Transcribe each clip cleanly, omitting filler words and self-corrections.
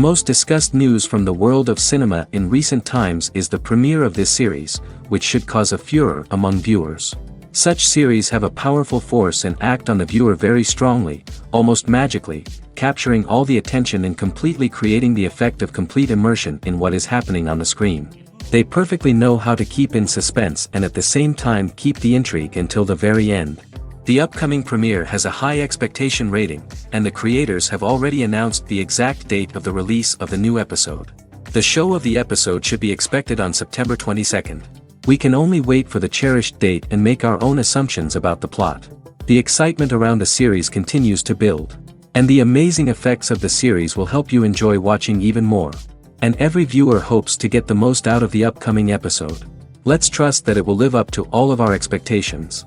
most discussed news from the world of cinema in recent times is the premiere of this series, which should cause a furor among viewers. Such series have a powerful force and act on the viewer very strongly, almost magically, capturing all the attention and completely creating the effect of complete immersion in what is happening on the screen. They perfectly know how to keep in suspense and at the same time keep the intrigue until the very end. The upcoming premiere has a high expectation rating, and the creators have already announced the exact date of the release of the new episode. The show of the episode should be expected on September 22nd. We can only wait for the cherished date and make our own assumptions about the plot. The excitement around the series continues to build. And the amazing effects of the series will help you enjoy watching even more. And every viewer hopes to get the most out of the upcoming episode. Let's trust that it will live up to all of our expectations.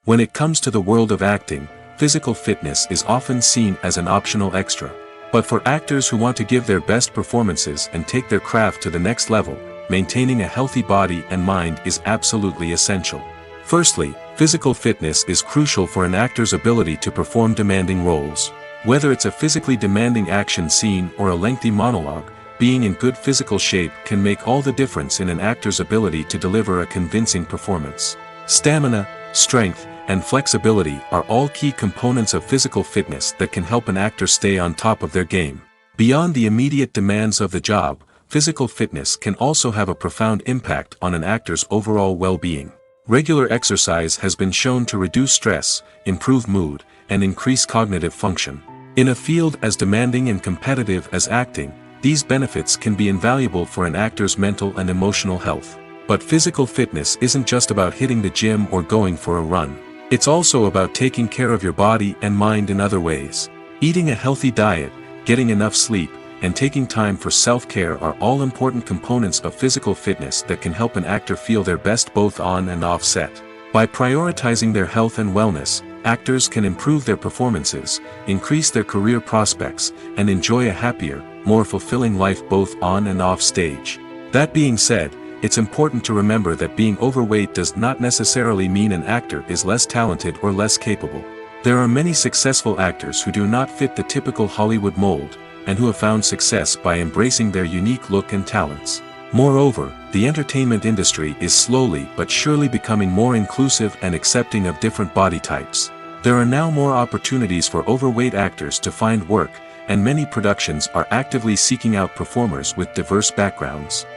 When it comes to the world of acting, physical fitness is often seen as an optional extra. But for actors who want to give their best performances and take their craft to the next level, maintaining a healthy body and mind is absolutely essential. Firstly, physical fitness is crucial for an actor's ability to perform demanding roles. Whether it's a physically demanding action scene or a lengthy monologue, being in good physical shape can make all the difference in an actor's ability to deliver a convincing performance. Stamina, strength, and flexibility are all key components of physical fitness that can help an actor stay on top of their game. Beyond the immediate demands of the job, physical fitness can also have a profound impact on an actor's overall well-being. Regular exercise has been shown to reduce stress, improve mood, and increase cognitive function. In a field as demanding and competitive as acting, these benefits can be invaluable for an actor's mental and emotional health. But physical fitness isn't just about hitting the gym or going for a run. It's also about taking care of your body and mind in other ways. Eating a healthy diet, getting enough sleep, and taking time for self-care are all important components of physical fitness that can help an actor feel their best both on and off set. By prioritizing their health and wellness, actors can improve their performances, increase their career prospects, and enjoy a happier, more fulfilling life both on and off stage. That being said, it's important to remember that being overweight does not necessarily mean an actor is less talented or less capable. There are many successful actors who do not fit the typical Hollywood mold, and who have found success by embracing their unique look and talents. Moreover, the entertainment industry is slowly but surely becoming more inclusive and accepting of different body types. There are now more opportunities for overweight actors to find work, and many productions are actively seeking out performers with diverse backgrounds.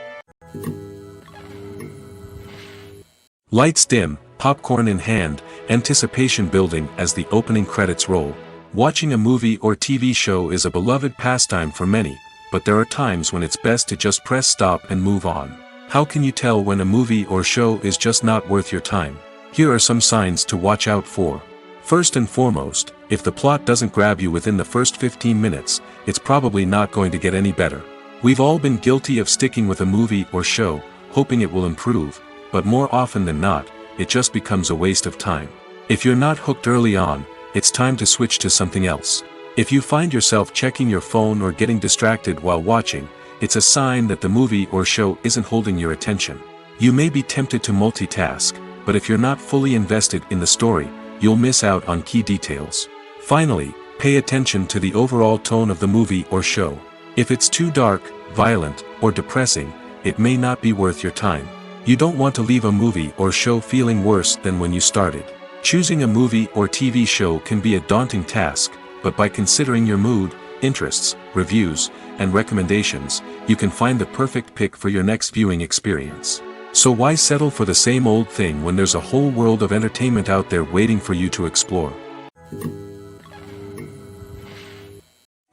Lights dim, popcorn in hand, anticipation building as the opening credits roll. Watching a movie or TV show is a beloved pastime for many, but there are times when it's best to just press stop and move on. How can you tell when a movie or show is just not worth your time? Here are some signs to watch out for. First and foremost, if the plot doesn't grab you within the first 15 minutes, it's probably not going to get any better. We've all been guilty of sticking with a movie or show, hoping it will improve, but more often than not, it just becomes a waste of time. If you're not hooked early on, it's time to switch to something else. If you find yourself checking your phone or getting distracted while watching, it's a sign that the movie or show isn't holding your attention. You may be tempted to multitask, but if you're not fully invested in the story, you'll miss out on key details. Finally, pay attention to the overall tone of the movie or show. If it's too dark, violent, or depressing, it may not be worth your time. You don't want to leave a movie or show feeling worse than when you started. Choosing a movie or TV show can be a daunting task, but by considering your mood, interests, reviews, and recommendations, you can find the perfect pick for your next viewing experience. So why settle for the same old thing when there's a whole world of entertainment out there waiting for you to explore?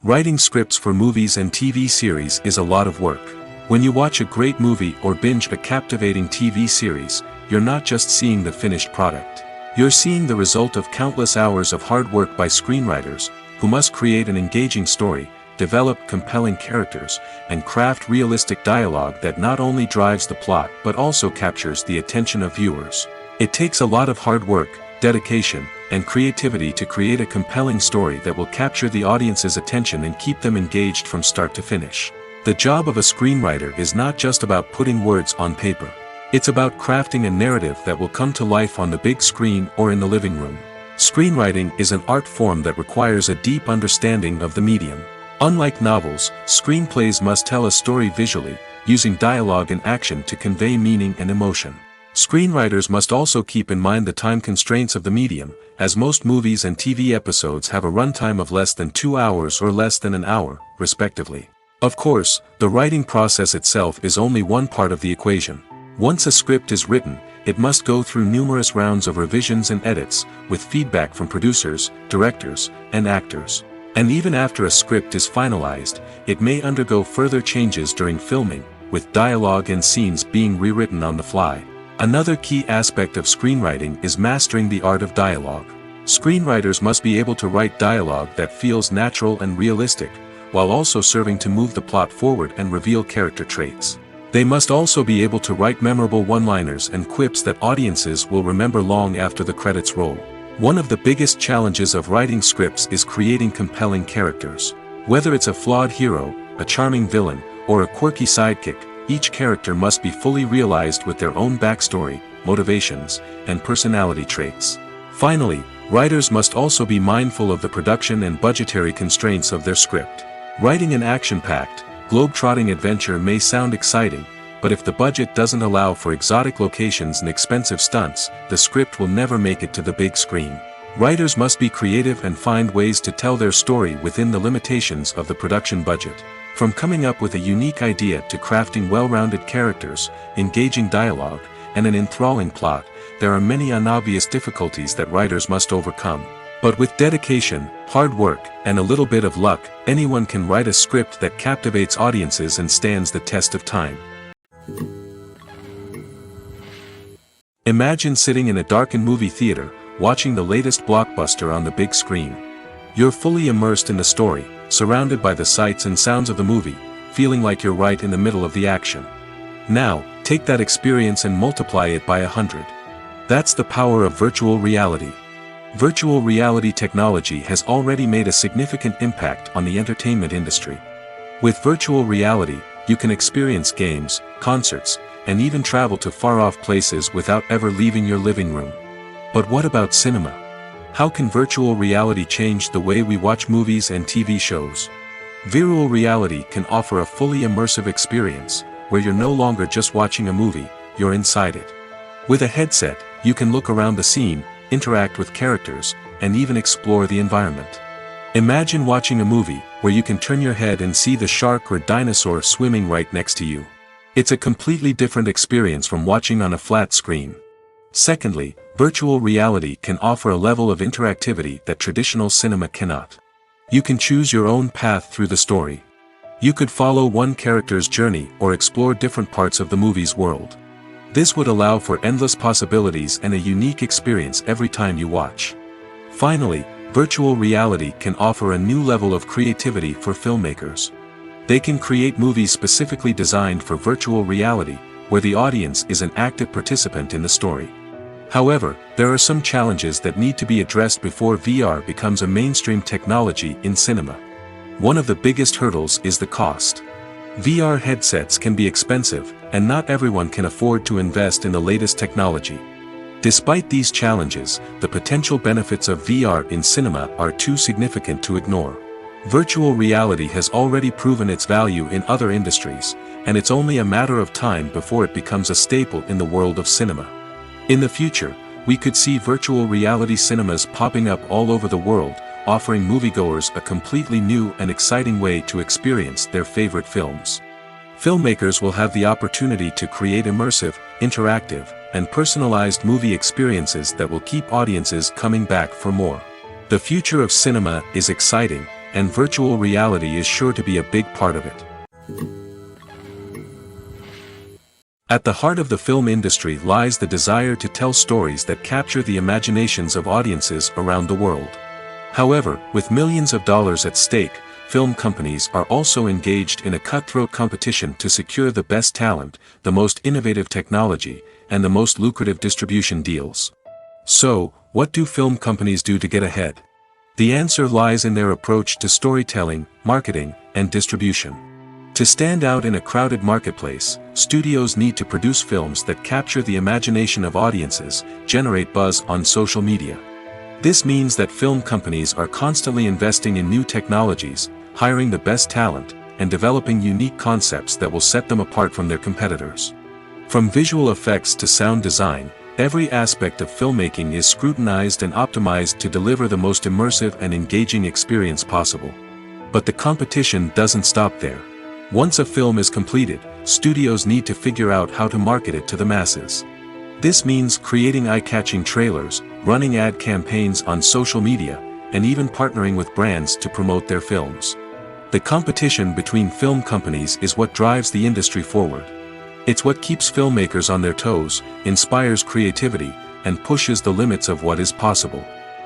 Writing scripts for movies and TV series is a lot of work. When you watch a great movie or binge a captivating TV series, you're not just seeing the finished product. You're seeing the result of countless hours of hard work by screenwriters, who must create an engaging story, develop compelling characters, and craft realistic dialogue that not only drives the plot but also captures the attention of viewers. It takes a lot of hard work, dedication, and creativity to create a compelling story that will capture the audience's attention and keep them engaged from start to finish. The job of a screenwriter is not just about putting words on paper. It's about crafting a narrative that will come to life on the big screen or in the living room. Screenwriting is an art form that requires a deep understanding of the medium. Unlike novels, screenplays must tell a story visually, using dialogue and action to convey meaning and emotion. Screenwriters must also keep in mind the time constraints of the medium, as most movies and TV episodes have a runtime of less than 2 hours or less than an hour, respectively. Of course, the writing process itself is only one part of the equation. Once a script is written, it must go through numerous rounds of revisions and edits, with feedback from producers, directors, and actors. And even after a script is finalized, it may undergo further changes during filming, with dialogue and scenes being rewritten on the fly. Another key aspect of screenwriting is mastering the art of dialogue. Screenwriters must be able to write dialogue that feels natural and realistic, while also serving to move the plot forward and reveal character traits. They must also be able to write memorable one-liners and quips that audiences will remember long after the credits roll. One of the biggest challenges of writing scripts is creating compelling characters. Whether it's a flawed hero, a charming villain, or a quirky sidekick, each character must be fully realized with their own backstory, motivations, and personality traits. Finally, writers must also be mindful of the production and budgetary constraints of their script. Writing an action-packed, globe-trotting adventure may sound exciting, but if the budget doesn't allow for exotic locations and expensive stunts, the script will never make it to the big screen. Writers must be creative and find ways to tell their story within the limitations of the production budget. From coming up with a unique idea to crafting well-rounded characters, engaging dialogue, and an enthralling plot, there are many unobvious difficulties that writers must overcome. But with dedication, hard work, and a little bit of luck, anyone can write a script that captivates audiences and stands the test of time. Imagine sitting in a darkened movie theater, watching the latest blockbuster on the big screen. You're fully immersed in the story, surrounded by the sights and sounds of the movie, feeling like you're right in the middle of the action. Now, take that experience and multiply it by 100. That's the power of virtual reality. Virtual reality technology has already made a significant impact on the entertainment industry. With virtual reality, you can experience games, concerts, and even travel to far-off places without ever leaving your living room. But what about cinema? How can virtual reality change the way we watch movies and TV shows? Virtual reality can offer a fully immersive experience, where you're no longer just watching a movie, you're inside it. With a headset, you can look around the scene, interact with characters, and even explore the environment. Imagine watching a movie where you can turn your head and see the shark or dinosaur swimming right next to you. It's a completely different experience from watching on a flat screen. Secondly, virtual reality can offer a level of interactivity that traditional cinema cannot. You can choose your own path through the story. You could follow one character's journey or explore different parts of the movie's world. This would allow for endless possibilities and a unique experience every time you watch. Finally, virtual reality can offer a new level of creativity for filmmakers. They can create movies specifically designed for virtual reality, where the audience is an active participant in the story. However, there are some challenges that need to be addressed before VR becomes a mainstream technology in cinema. One of the biggest hurdles is the cost. VR headsets can be expensive, and not everyone can afford to invest in the latest technology. Despite these challenges, the potential benefits of VR in cinema are too significant to ignore. Virtual reality has already proven its value in other industries, and it's only a matter of time before it becomes a staple in the world of cinema. In the future, we could see virtual reality cinemas popping up all over the world, offering moviegoers a completely new and exciting way to experience their favorite films. Filmmakers will have the opportunity to create immersive, interactive, and personalized movie experiences that will keep audiences coming back for more. The future of cinema is exciting, and virtual reality is sure to be a big part of it. At the heart of the film industry lies the desire to tell stories that capture the imaginations of audiences around the world. However, with millions of dollars at stake, film companies are also engaged in a cutthroat competition to secure the best talent, the most innovative technology, and the most lucrative distribution deals. So, what do film companies do to get ahead? The answer lies in their approach to storytelling, marketing, and distribution. To stand out in a crowded marketplace, studios need to produce films that capture the imagination of audiences, generate buzz on social media, This means that film companies are constantly investing in new technologies, hiring the best talent, and developing unique concepts that will set them apart from their competitors. From visual effects to sound design, every aspect of filmmaking is scrutinized and optimized to deliver the most immersive and engaging experience possible. But the competition doesn't stop there. Once a film is completed, studios need to figure out how to market it to the masses. This means creating eye-catching trailers, running ad campaigns on social media, and even partnering with brands to promote their films. The competition between film companies is what drives the industry forward. It's what keeps filmmakers on their toes, inspires creativity, and pushes the limits of what is possible.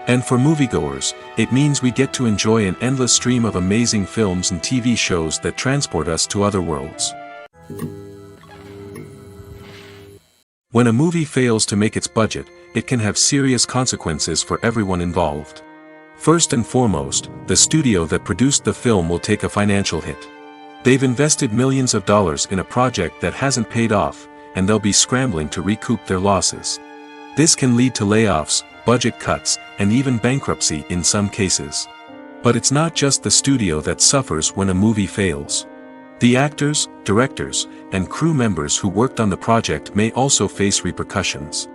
And for moviegoers, it means we get to enjoy an endless stream of amazing films and TV shows that transport us to other worlds. When a movie fails to make its budget, it can have serious consequences for everyone involved. First and foremost, the studio that produced the film will take a financial hit. They've invested millions of dollars in a project that hasn't paid off, and they'll be scrambling to recoup their losses. This can lead to layoffs, budget cuts, and even bankruptcy in some cases. But it's not just the studio that suffers when a movie fails. The actors, directors, and crew members who worked on the project may also face repercussions.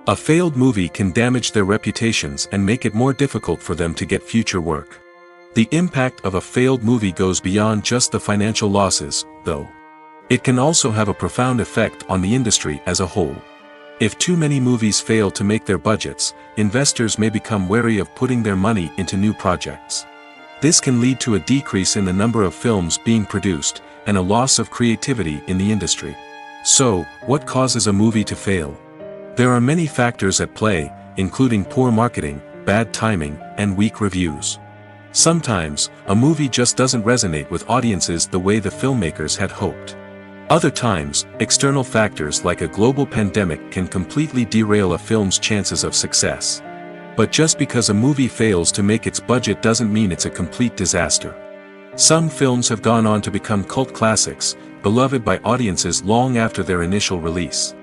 A failed movie can damage their reputations and make it more difficult for them to get future work. The impact of a failed movie goes beyond just the financial losses, though. It can also have a profound effect on the industry as a whole. If too many movies fail to make their budgets, investors may become wary of putting their money into new projects. This can lead to a decrease in the number of films being produced, and a loss of creativity in the industry. So, what causes a movie to fail? There are many factors at play, including poor marketing, bad timing, and weak reviews. Sometimes, a movie just doesn't resonate with audiences the way the filmmakers had hoped. Other times, external factors like a global pandemic can completely derail a film's chances of success. But just because a movie fails to make its budget doesn't mean it's a complete disaster. Some films have gone on to become cult classics, beloved by audiences long after their initial release.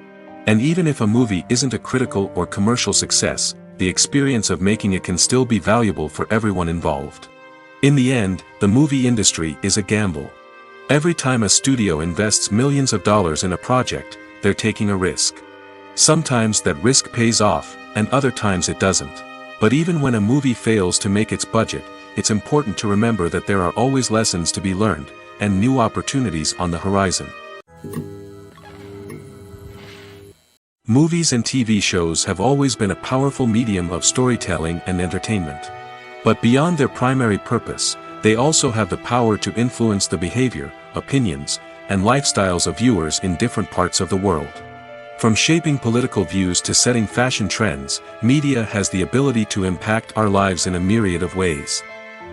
And even if a movie isn't a critical or commercial success, the experience of making it can still be valuable for everyone involved. In the end, the movie industry is a gamble. Every time a studio invests millions of dollars in a project, they're taking a risk. Sometimes that risk pays off, and other times it doesn't. But even when a movie fails to make its budget, it's important to remember that there are always lessons to be learned, and new opportunities on the horizon. Movies and TV shows have always been a powerful medium of storytelling and entertainment. But beyond their primary purpose, they also have the power to influence the behavior, opinions, and lifestyles of viewers in different parts of the world. From shaping political views to setting fashion trends, media has the ability to impact our lives in a myriad of ways.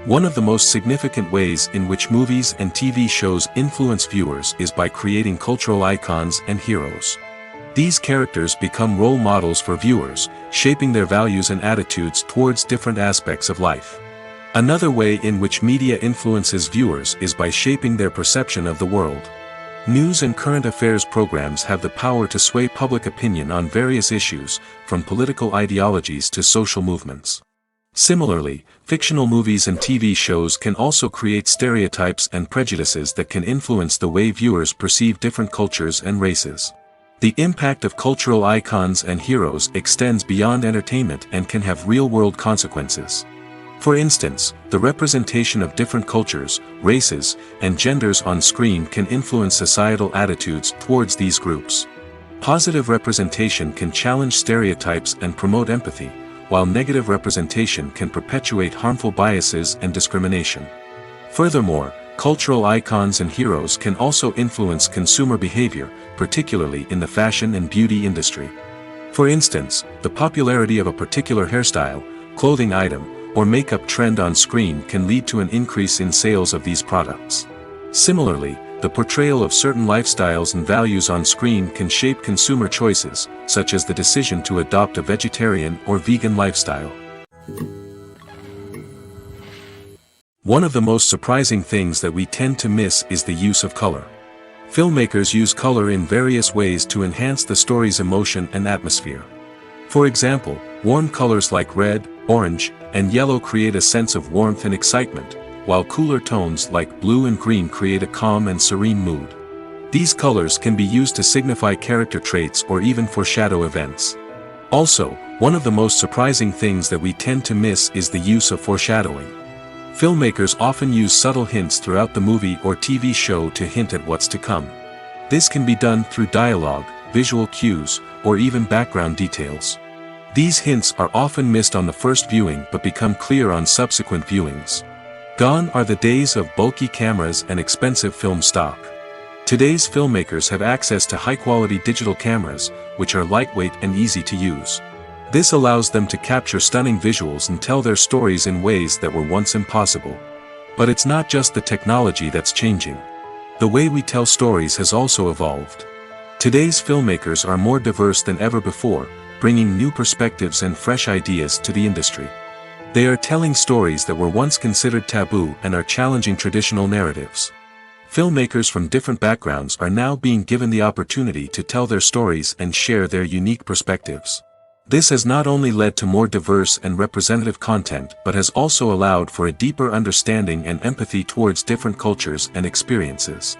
One of the most significant ways in which movies and TV shows influence viewers is by creating cultural icons and heroes. These characters become role models for viewers, shaping their values and attitudes towards different aspects of life. Another way in which media influences viewers is by shaping their perception of the world. News and current affairs programs have the power to sway public opinion on various issues, from political ideologies to social movements. Similarly, fictional movies and TV shows can also create stereotypes and prejudices that can influence the way viewers perceive different cultures and races. The impact of cultural icons and heroes extends beyond entertainment and can have real-world consequences. For instance, the representation of different cultures, races, and genders on screen can influence societal attitudes towards these groups. Positive representation can challenge stereotypes and promote empathy, while negative representation can perpetuate harmful biases and discrimination. Furthermore, cultural icons and heroes can also influence consumer behavior, particularly in the fashion and beauty industry. For instance, the popularity of a particular hairstyle, clothing item, or makeup trend on screen can lead to an increase in sales of these products. Similarly, the portrayal of certain lifestyles and values on screen can shape consumer choices, such as the decision to adopt a vegetarian or vegan lifestyle. One of the most surprising things that we tend to miss is the use of color. Filmmakers use color in various ways to enhance the story's emotion and atmosphere. For example, warm colors like red, orange, and yellow create a sense of warmth and excitement, while cooler tones like blue and green create a calm and serene mood. These colors can be used to signify character traits or even foreshadow events. Also, one of the most surprising things that we tend to miss is the use of foreshadowing. Filmmakers often use subtle hints throughout the movie or TV show to hint at what's to come. This can be done through dialogue, visual cues, or even background details. These hints are often missed on the first viewing but become clear on subsequent viewings. Gone are the days of bulky cameras and expensive film stock. Today's filmmakers have access to high-quality digital cameras, which are lightweight and easy to use. This allows them to capture stunning visuals and tell their stories in ways that were once impossible. But it's not just the technology that's changing. The way we tell stories has also evolved. Today's filmmakers are more diverse than ever before, bringing new perspectives and fresh ideas to the industry. They are telling stories that were once considered taboo and are challenging traditional narratives. Filmmakers from different backgrounds are now being given the opportunity to tell their stories and share their unique perspectives. This has not only led to more diverse and representative content but has also allowed for a deeper understanding and empathy towards different cultures and experiences.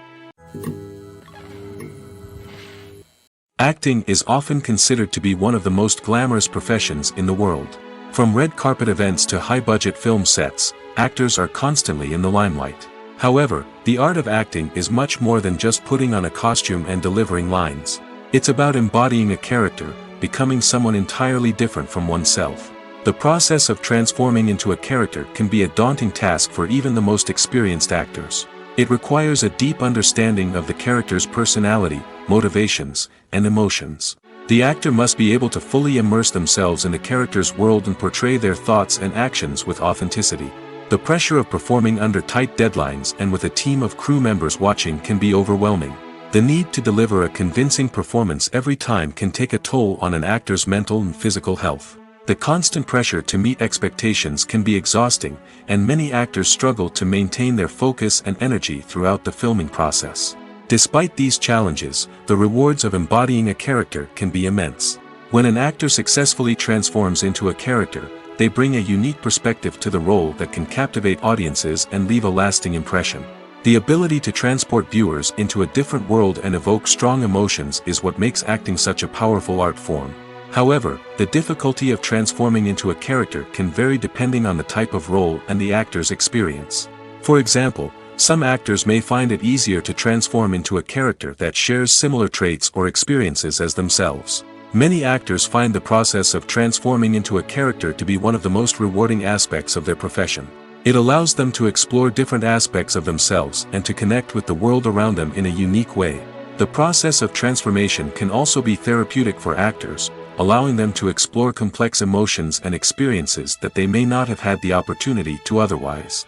Acting is often considered to be one of the most glamorous professions in the world. From red carpet events to high-budget film sets, actors are constantly in the limelight. However, the art of acting is much more than just putting on a costume and delivering lines. It's about embodying a character, becoming someone entirely different from oneself. The process of transforming into a character can be a daunting task for even the most experienced actors. It requires a deep understanding of the character's personality, motivations, and emotions. The actor must be able to fully immerse themselves in the character's world and portray their thoughts and actions with authenticity. The pressure of performing under tight deadlines and with a team of crew members watching can be overwhelming. The need to deliver a convincing performance every time can take a toll on an actor's mental and physical health. The constant pressure to meet expectations can be exhausting, and many actors struggle to maintain their focus and energy throughout the filming process. Despite these challenges, the rewards of embodying a character can be immense. When an actor successfully transforms into a character, they bring a unique perspective to the role that can captivate audiences and leave a lasting impression. The ability to transport viewers into a different world and evoke strong emotions is what makes acting such a powerful art form. However, the difficulty of transforming into a character can vary depending on the type of role and the actor's experience. For example, some actors may find it easier to transform into a character that shares similar traits or experiences as themselves. Many actors find the process of transforming into a character to be one of the most rewarding aspects of their profession. It allows them to explore different aspects of themselves and to connect with the world around them in a unique way. The process of transformation can also be therapeutic for actors, allowing them to explore complex emotions and experiences that they may not have had the opportunity to otherwise.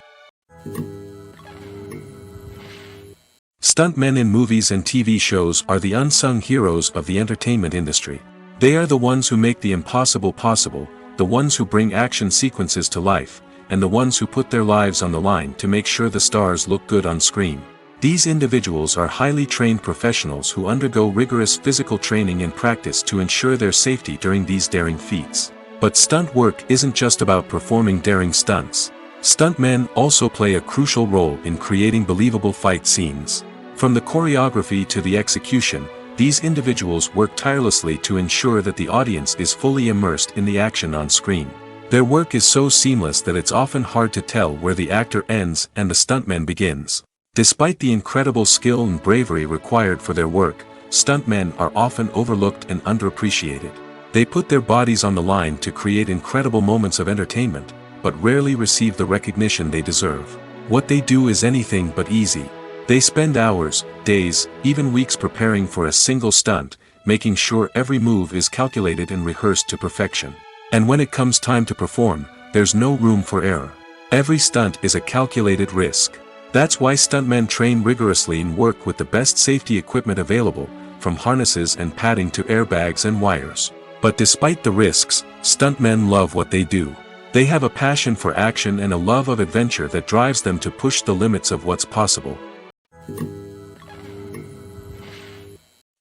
Stuntmen in movies and TV shows are the unsung heroes of the entertainment industry. They are the ones who make the impossible possible, the ones who bring action sequences to life, and the ones who put their lives on the line to make sure the stars look good on screen. These individuals are highly trained professionals who undergo rigorous physical training and practice to ensure their safety during these daring feats. But stunt work isn't just about performing daring stunts. Stuntmen also play a crucial role in creating believable fight scenes. From the choreography to the execution, these individuals work tirelessly to ensure that the audience is fully immersed in the action on screen. Their work is so seamless that it's often hard to tell where the actor ends and the stuntman begins. Despite the incredible skill and bravery required for their work, stuntmen are often overlooked and underappreciated. They put their bodies on the line to create incredible moments of entertainment, but rarely receive the recognition they deserve. What they do is anything but easy. They spend hours, days, even weeks preparing for a single stunt, making sure every move is calculated and rehearsed to perfection. And when it comes time to perform, there's no room for error. Every stunt is a calculated risk. That's why stuntmen train rigorously and work with the best safety equipment available, from harnesses and padding to airbags and wires. But despite the risks, stuntmen love what they do. They have a passion for action and a love of adventure that drives them to push the limits of what's possible.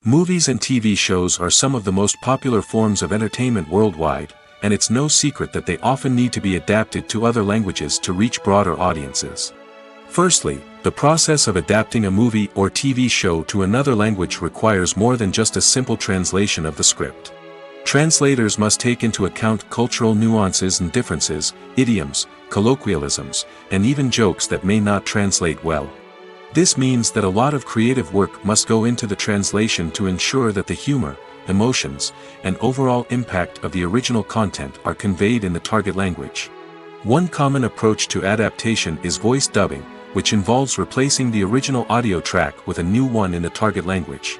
Movies and TV shows are some of the most popular forms of entertainment worldwide, and it's no secret that they often need to be adapted to other languages to reach broader audiences. Firstly, the process of adapting a movie or TV show to another language requires more than just a simple translation of the script. Translators must take into account cultural nuances and differences, idioms, colloquialisms, and even jokes that may not translate well. This means that a lot of creative work must go into the translation to ensure that the humor, emotions, and overall impact of the original content are conveyed in the target language. One common approach to adaptation is voice dubbing, which involves replacing the original audio track with a new one in the target language.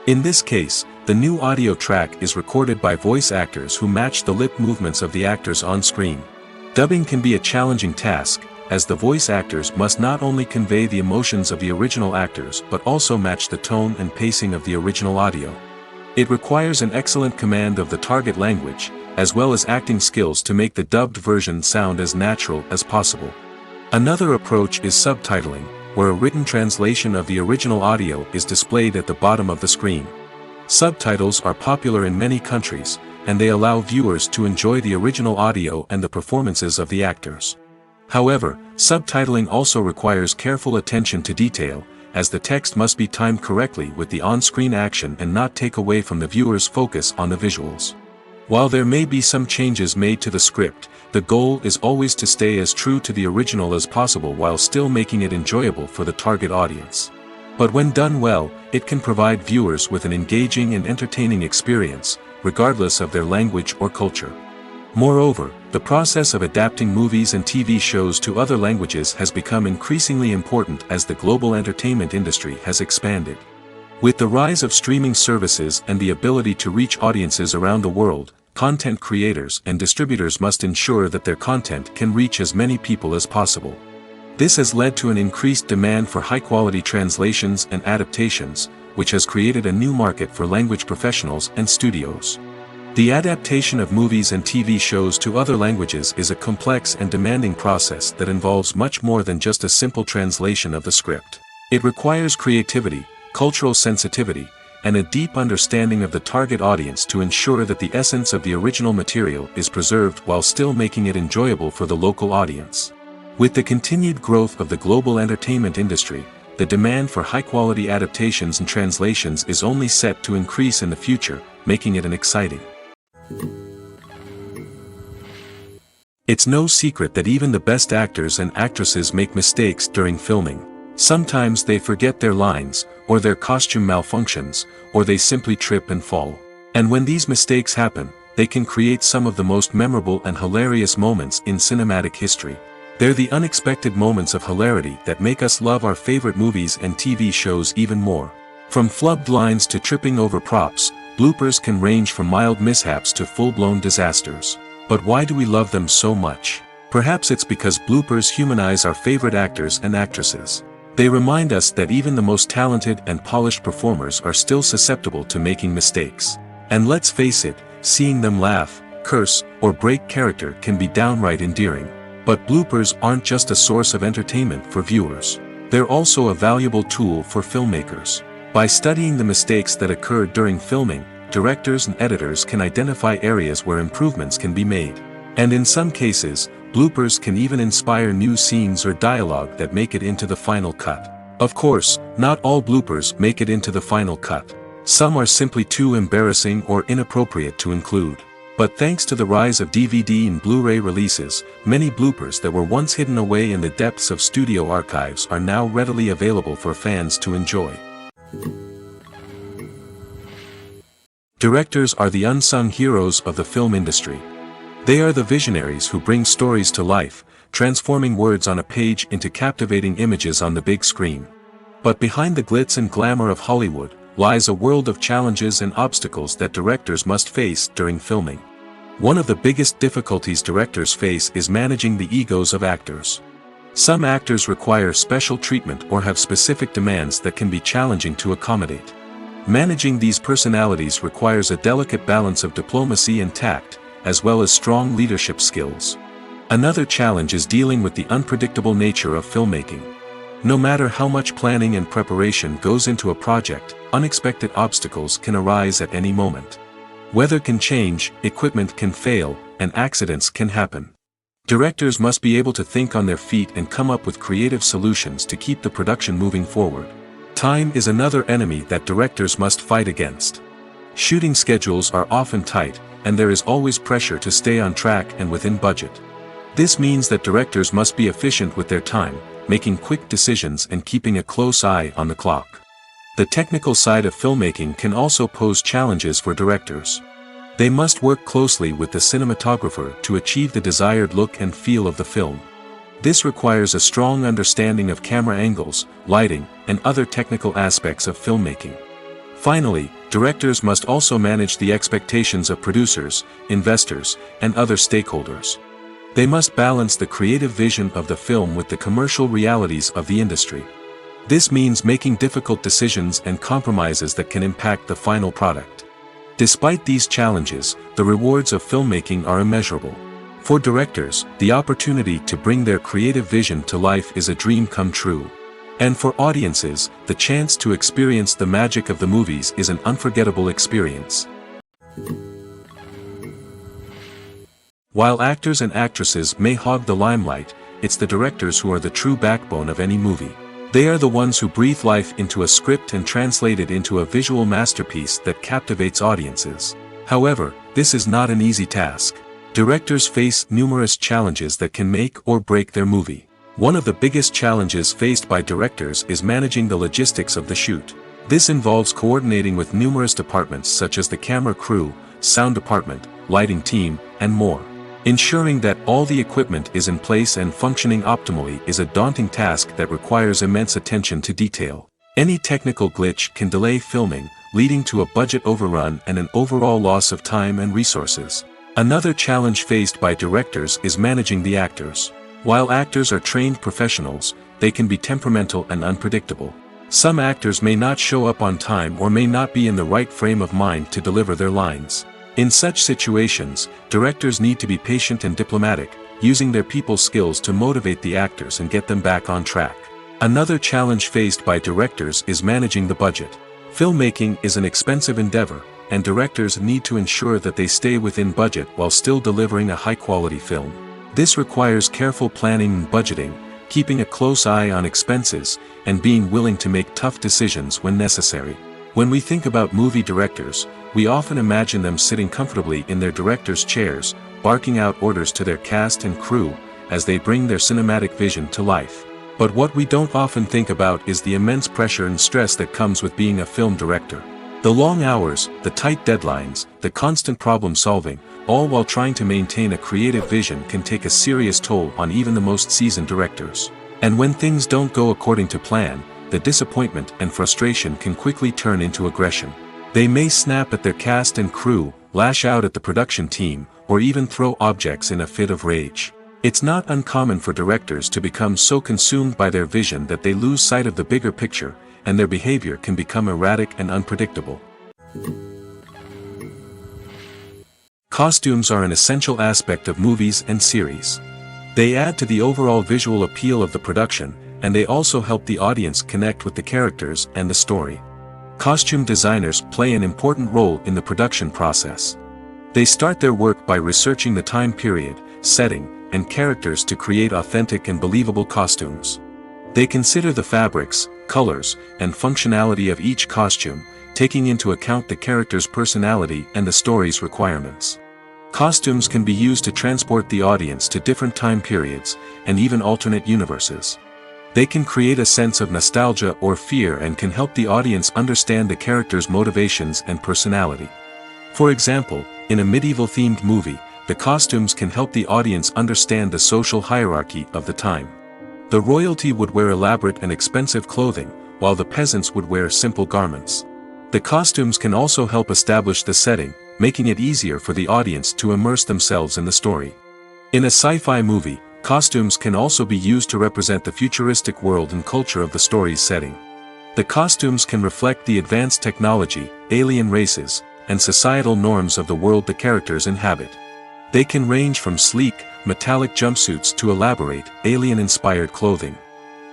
In this case, the new audio track is recorded by voice actors who match the lip movements of the actors on screen. Dubbing can be a challenging task, as the voice actors must not only convey the emotions of the original actors but also match the tone and pacing of the original audio. It requires an excellent command of the target language, as well as acting skills to make the dubbed version sound as natural as possible. Another approach is subtitling, where a written translation of the original audio is displayed at the bottom of the screen. Subtitles are popular in many countries, and they allow viewers to enjoy the original audio and the performances of the actors. However, subtitling also requires careful attention to detail, as the text must be timed correctly with the on-screen action and not take away from the viewer's focus on the visuals. While there may be some changes made to the script, the goal is always to stay as true to the original as possible while still making it enjoyable for the target audience. But when done well, it can provide viewers with an engaging and entertaining experience, regardless of their language or culture. Moreover, the process of adapting movies and TV shows to other languages has become increasingly important as the global entertainment industry has expanded. With the rise of streaming services and the ability to reach audiences around the world, content creators and distributors must ensure that their content can reach as many people as possible. This has led to an increased demand for high-quality translations and adaptations, which has created a new market for language professionals and studios. The adaptation of movies and TV shows to other languages is a complex and demanding process that involves much more than just a simple translation of the script. It requires creativity, cultural sensitivity, and a deep understanding of the target audience to ensure that the essence of the original material is preserved while still making it enjoyable for the local audience. With the continued growth of the global entertainment industry, the demand for high-quality adaptations and translations is only set to increase in the future, making it an exciting. It's no secret that even the best actors and actresses make mistakes during filming. Sometimes they forget their lines, or their costume malfunctions, or they simply trip and fall. And when these mistakes happen, they can create some of the most memorable and hilarious moments in cinematic history. They're the unexpected moments of hilarity that make us love our favorite movies and TV shows even more. From flubbed lines to tripping over props, bloopers can range from mild mishaps to full-blown disasters. But why do we love them so much? Perhaps it's because bloopers humanize our favorite actors and actresses. They remind us that even the most talented and polished performers are still susceptible to making mistakes. And let's face it, seeing them laugh, curse, or break character can be downright endearing. But bloopers aren't just a source of entertainment for viewers. They're also a valuable tool for filmmakers. By studying the mistakes that occurred during filming, directors and editors can identify areas where improvements can be made. And in some cases, bloopers can even inspire new scenes or dialogue that make it into the final cut. Of course, not all bloopers make it into the final cut. Some are simply too embarrassing or inappropriate to include. But thanks to the rise of DVD and Blu-ray releases, many bloopers that were once hidden away in the depths of studio archives are now readily available for fans to enjoy. Directors are the unsung heroes of the film industry. They are the visionaries who bring stories to life, transforming words on a page into captivating images on the big screen. But behind the glitz and glamour of Hollywood, lies a world of challenges and obstacles that directors must face during filming. One of the biggest difficulties directors face is managing the egos of actors. Some actors require special treatment or have specific demands that can be challenging to accommodate. Managing these personalities requires a delicate balance of diplomacy and tact, as well as strong leadership skills. Another challenge is dealing with the unpredictable nature of filmmaking. No matter how much planning and preparation goes into a project, unexpected obstacles can arise at any moment. Weather can change, equipment can fail, and accidents can happen. Directors must be able to think on their feet and come up with creative solutions to keep the production moving forward. Time is another enemy that directors must fight against. Shooting schedules are often tight, and there is always pressure to stay on track and within budget. This means that directors must be efficient with their time, making quick decisions and keeping a close eye on the clock. The technical side of filmmaking can also pose challenges for directors. They must work closely with the cinematographer to achieve the desired look and feel of the film. This requires a strong understanding of camera angles, lighting, and other technical aspects of filmmaking. Finally, directors must also manage the expectations of producers, investors, and other stakeholders. They must balance the creative vision of the film with the commercial realities of the industry. This means making difficult decisions and compromises that can impact the final product. Despite these challenges, the rewards of filmmaking are immeasurable. For directors, the opportunity to bring their creative vision to life is a dream come true. And for audiences, the chance to experience the magic of the movies is an unforgettable experience. While actors and actresses may hog the limelight, it's the directors who are the true backbone of any movie. They are the ones who breathe life into a script and translate it into a visual masterpiece that captivates audiences. However, this is not an easy task. Directors face numerous challenges that can make or break their movie. One of the biggest challenges faced by directors is managing the logistics of the shoot. This involves coordinating with numerous departments such as the camera crew, sound department, lighting team, and more. Ensuring that all the equipment is in place and functioning optimally is a daunting task that requires immense attention to detail. Any technical glitch can delay filming, leading to a budget overrun and an overall loss of time and resources. Another challenge faced by directors is managing the actors. While actors are trained professionals, they can be temperamental and unpredictable. Some actors may not show up on time or may not be in the right frame of mind to deliver their lines. In such situations, directors need to be patient and diplomatic, using their people skills to motivate the actors and get them back on track. Another challenge faced by directors is managing the budget. Filmmaking is an expensive endeavor, and directors need to ensure that they stay within budget while still delivering a high-quality film. This requires careful planning and budgeting, keeping a close eye on expenses, and being willing to make tough decisions when necessary. When we think about movie directors, we often imagine them sitting comfortably in their director's chairs, barking out orders to their cast and crew, as they bring their cinematic vision to life. But what we don't often think about is the immense pressure and stress that comes with being a film director. The long hours, the tight deadlines, the constant problem solving, all while trying to maintain a creative vision can take a serious toll on even the most seasoned directors. And when things don't go according to plan, the disappointment and frustration can quickly turn into aggression. They may snap at their cast and crew, lash out at the production team, or even throw objects in a fit of rage. It's not uncommon for directors to become so consumed by their vision that they lose sight of the bigger picture, and their behavior can become erratic and unpredictable. Costumes are an essential aspect of movies and series. They add to the overall visual appeal of the production, and they also help the audience connect with the characters and the story. Costume designers play an important role in the production process. They start their work by researching the time period, setting, and characters to create authentic and believable costumes. They consider the fabrics, colors, and functionality of each costume, taking into account the character's personality and the story's requirements. Costumes can be used to transport the audience to different time periods, and even alternate universes. They can create a sense of nostalgia or fear and can help the audience understand the character's motivations and personality. For example, in a medieval-themed movie, the costumes can help the audience understand the social hierarchy of the time. The royalty would wear elaborate and expensive clothing, while the peasants would wear simple garments. The costumes can also help establish the setting, making it easier for the audience to immerse themselves in the story. In a sci-fi movie, costumes can also be used to represent the futuristic world and culture of the story's setting. The costumes can reflect the advanced technology, alien races, and societal norms of the world the characters inhabit. They can range from sleek, metallic jumpsuits to elaborate, alien-inspired clothing.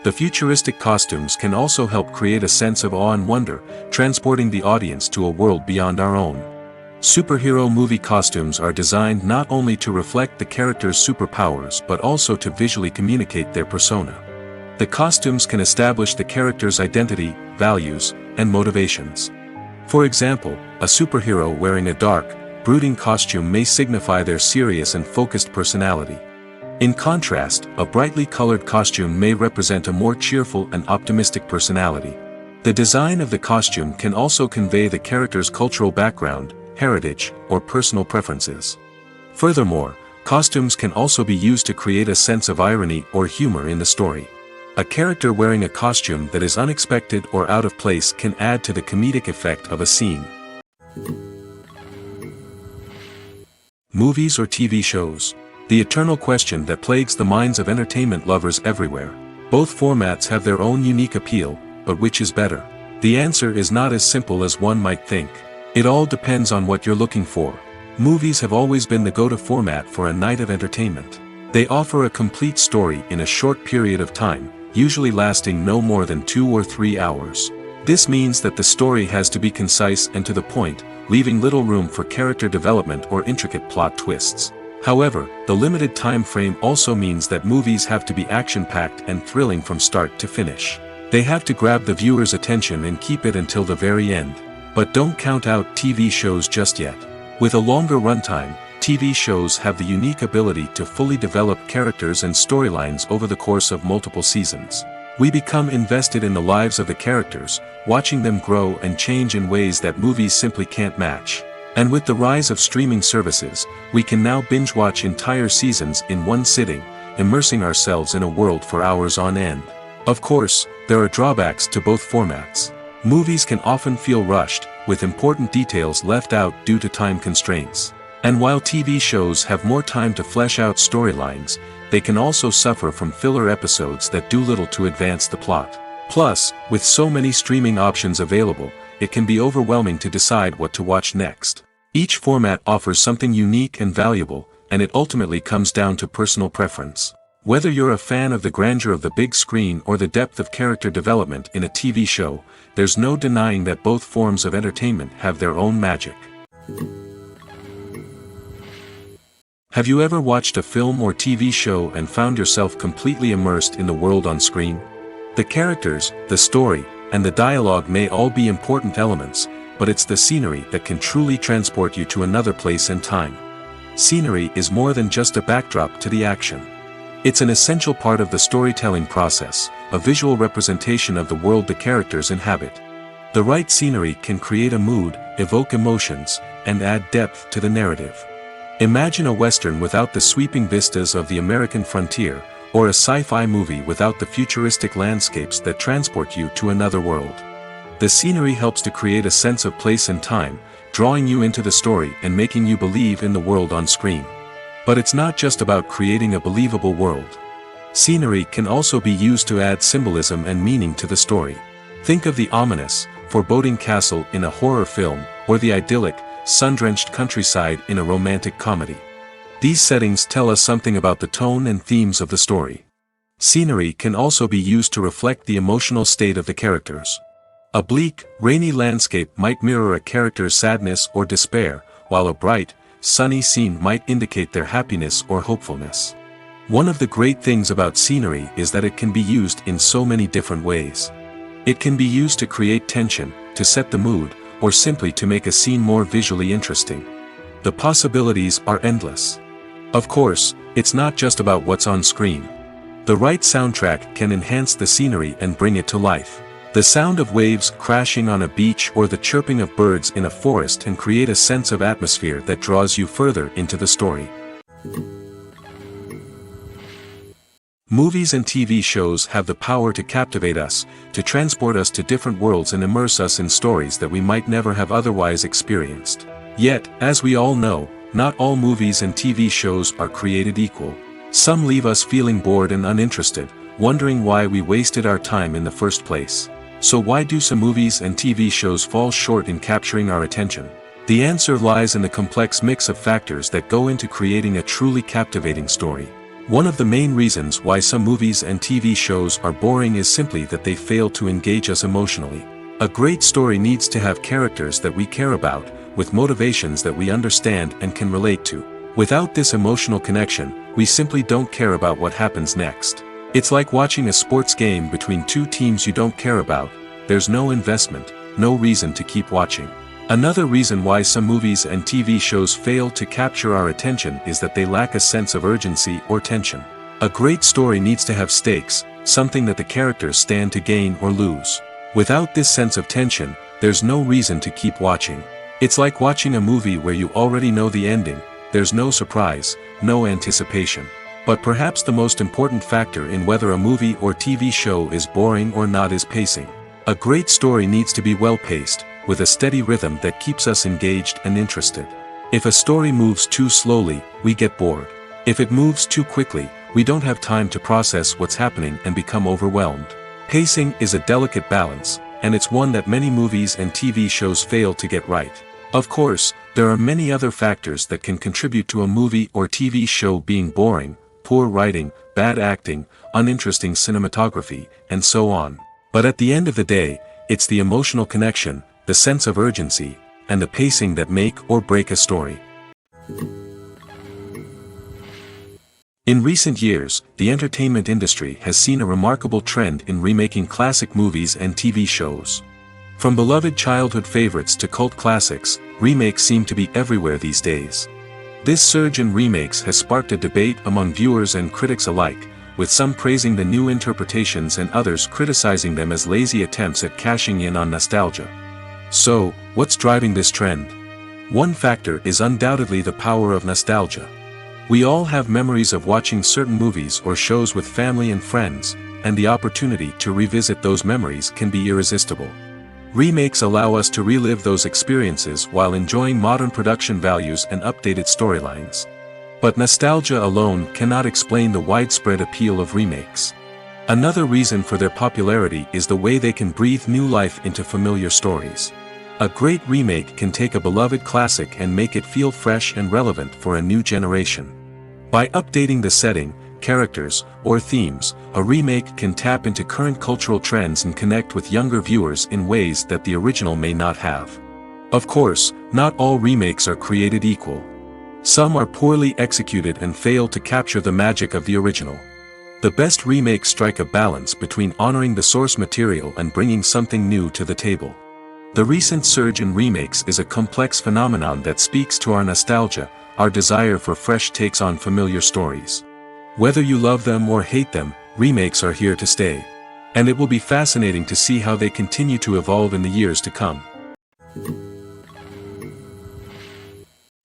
The futuristic costumes can also help create a sense of awe and wonder, transporting the audience to a world beyond our own. Superhero movie costumes are designed not only to reflect the character's superpowers but also to visually communicate their persona. The costumes can establish the character's identity, values, and motivations. For example, a superhero wearing a dark, brooding costume may signify their serious and focused personality. In contrast, a brightly colored costume may represent a more cheerful and optimistic personality. The design of the costume can also convey the character's cultural background, heritage, or personal preferences. Furthermore, costumes can also be used to create a sense of irony or humor in the story. A character wearing a costume that is unexpected or out of place can add to the comedic effect of a scene. Movies or TV shows? The eternal question that plagues the minds of entertainment lovers everywhere. Both formats have their own unique appeal, but which is better? The answer is not as simple as one might think. It all depends on what you're looking for. Movies have always been the go-to format for a night of entertainment. They offer a complete story in a short period of time, usually lasting no more than 2 or 3 hours. This means that the story has to be concise and to the point, leaving little room for character development or intricate plot twists. However, the limited time frame also means that movies have to be action-packed and thrilling from start to finish. They have to grab the viewer's attention and keep it until the very end. But don't count out TV shows just yet. With a longer runtime, TV shows have the unique ability to fully develop characters and storylines over the course of multiple seasons. We become invested in the lives of the characters, watching them grow and change in ways that movies simply can't match. And with the rise of streaming services, we can now binge-watch entire seasons in one sitting, immersing ourselves in a world for hours on end. Of course, there are drawbacks to both formats. Movies can often feel rushed, with important details left out due to time constraints. And while TV shows have more time to flesh out storylines, they can also suffer from filler episodes that do little to advance the plot. Plus, with so many streaming options available, it can be overwhelming to decide what to watch next. Each format offers something unique and valuable, and it ultimately comes down to personal preference. Whether you're a fan of the grandeur of the big screen or the depth of character development in a TV show, there's no denying that both forms of entertainment have their own magic. Have you ever watched a film or TV show and found yourself completely immersed in the world on screen? The characters, the story, and the dialogue may all be important elements, but it's the scenery that can truly transport you to another place and time. Scenery is more than just a backdrop to the action. It's an essential part of the storytelling process, a visual representation of the world the characters inhabit. The right scenery can create a mood, evoke emotions, and add depth to the narrative. Imagine a Western without the sweeping vistas of the American frontier, or a sci-fi movie without the futuristic landscapes that transport you to another world. The scenery helps to create a sense of place and time, drawing you into the story and making you believe in the world on screen. But it's not just about creating a believable world. Scenery can also be used to add symbolism and meaning to the story. Think of the ominous, foreboding castle in a horror film, or the idyllic, sun-drenched countryside in a romantic comedy. These settings tell us something about the tone and themes of the story. Scenery can also be used to reflect the emotional state of the characters. A bleak, rainy landscape might mirror a character's sadness or despair, while a bright, sunny scene might indicate their happiness or hopefulness. One of the great things about scenery is that it can be used in so many different ways. It can be used to create tension, to set the mood, or simply to make a scene more visually interesting. The possibilities are endless. Of course, it's not just about what's on screen. The right soundtrack can enhance the scenery and bring it to life. The sound of waves crashing on a beach or the chirping of birds in a forest can create a sense of atmosphere that draws you further into the story. Movies and TV shows have the power to captivate us, to transport us to different worlds and immerse us in stories that we might never have otherwise experienced. Yet, as we all know, not all movies and TV shows are created equal. Some leave us feeling bored and uninterested, wondering why we wasted our time in the first place. So why do some movies and TV shows fall short in capturing our attention? The answer lies in the complex mix of factors that go into creating a truly captivating story. One of the main reasons why some movies and TV shows are boring is simply that they fail to engage us emotionally. A great story needs to have characters that we care about, with motivations that we understand and can relate to. Without this emotional connection, we simply don't care about what happens next. It's like watching a sports game between two teams you don't care about. There's no investment, no reason to keep watching. Another reason why some movies and TV shows fail to capture our attention is that they lack a sense of urgency or tension. A great story needs to have stakes, something that the characters stand to gain or lose. Without this sense of tension, there's no reason to keep watching. It's like watching a movie where you already know the ending. There's no surprise, no anticipation. But perhaps the most important factor in whether a movie or TV show is boring or not is pacing. A great story needs to be well-paced, with a steady rhythm that keeps us engaged and interested. If a story moves too slowly, we get bored. If it moves too quickly, we don't have time to process what's happening and become overwhelmed. Pacing is a delicate balance, and it's one that many movies and TV shows fail to get right. Of course, there are many other factors that can contribute to a movie or TV show being boring: poor writing, bad acting, uninteresting cinematography, and so on. But at the end of the day, it's the emotional connection, the sense of urgency, and the pacing that make or break a story. In recent years, the entertainment industry has seen a remarkable trend in remaking classic movies and TV shows. From beloved childhood favorites to cult classics, remakes seem to be everywhere these days. This surge in remakes has sparked a debate among viewers and critics alike, with some praising the new interpretations and others criticizing them as lazy attempts at cashing in on nostalgia. So, what's driving this trend? One factor is undoubtedly the power of nostalgia. We all have memories of watching certain movies or shows with family and friends, and the opportunity to revisit those memories can be irresistible. Remakes allow us to relive those experiences while enjoying modern production values and updated storylines. But nostalgia alone cannot explain the widespread appeal of remakes. Another reason for their popularity is the way they can breathe new life into familiar stories. A great remake can take a beloved classic and make it feel fresh and relevant for a new generation. By updating the setting, characters, or themes, a remake can tap into current cultural trends and connect with younger viewers in ways that the original may not have. Of course, not all remakes are created equal. Some are poorly executed and fail to capture the magic of the original. The best remakes strike a balance between honoring the source material and bringing something new to the table. The recent surge in remakes is a complex phenomenon that speaks to our nostalgia, our desire for fresh takes on familiar stories. Whether you love them or hate them, remakes are here to stay. And it will be fascinating to see how they continue to evolve in the years to come.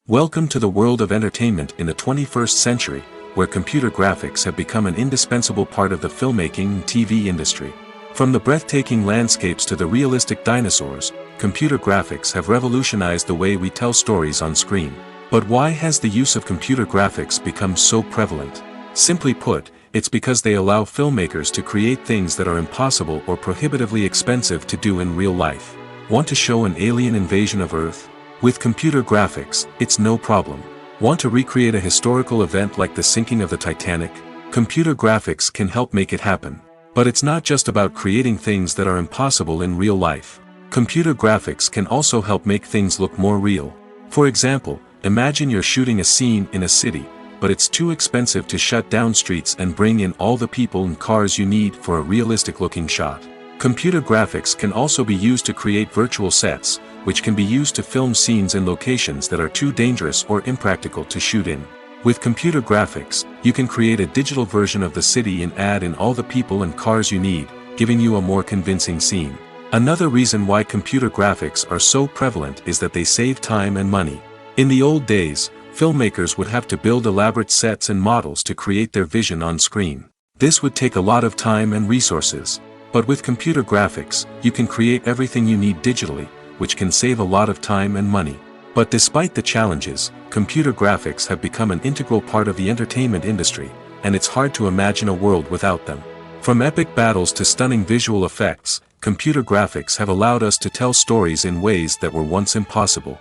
Welcome to the world of entertainment in the 21st century, where computer graphics have become an indispensable part of the filmmaking and TV industry. From the breathtaking landscapes to the realistic dinosaurs, computer graphics have revolutionized the way we tell stories on screen. But why has the use of computer graphics become so prevalent? Simply put, it's because they allow filmmakers to create things that are impossible or prohibitively expensive to do in real life. Want to show an alien invasion of Earth? With computer graphics, it's no problem. Want to recreate a historical event like the sinking of the Titanic? Computer graphics can help make it happen. But it's not just about creating things that are impossible in real life. Computer graphics can also help make things look more real. For example, imagine you're shooting a scene in a city, but it's too expensive to shut down streets and bring in all the people and cars you need for a realistic-looking shot. Computer graphics can also be used to create virtual sets, which can be used to film scenes in locations that are too dangerous or impractical to shoot in. With computer graphics, you can create a digital version of the city and add in all the people and cars you need, giving you a more convincing scene. Another reason why computer graphics are so prevalent is that they save time and money. In the old days, filmmakers would have to build elaborate sets and models to create their vision on screen. This would take a lot of time and resources. But with computer graphics, you can create everything you need digitally, which can save a lot of time and money. But despite the challenges, computer graphics have become an integral part of the entertainment industry, and it's hard to imagine a world without them. From epic battles to stunning visual effects, computer graphics have allowed us to tell stories in ways that were once impossible.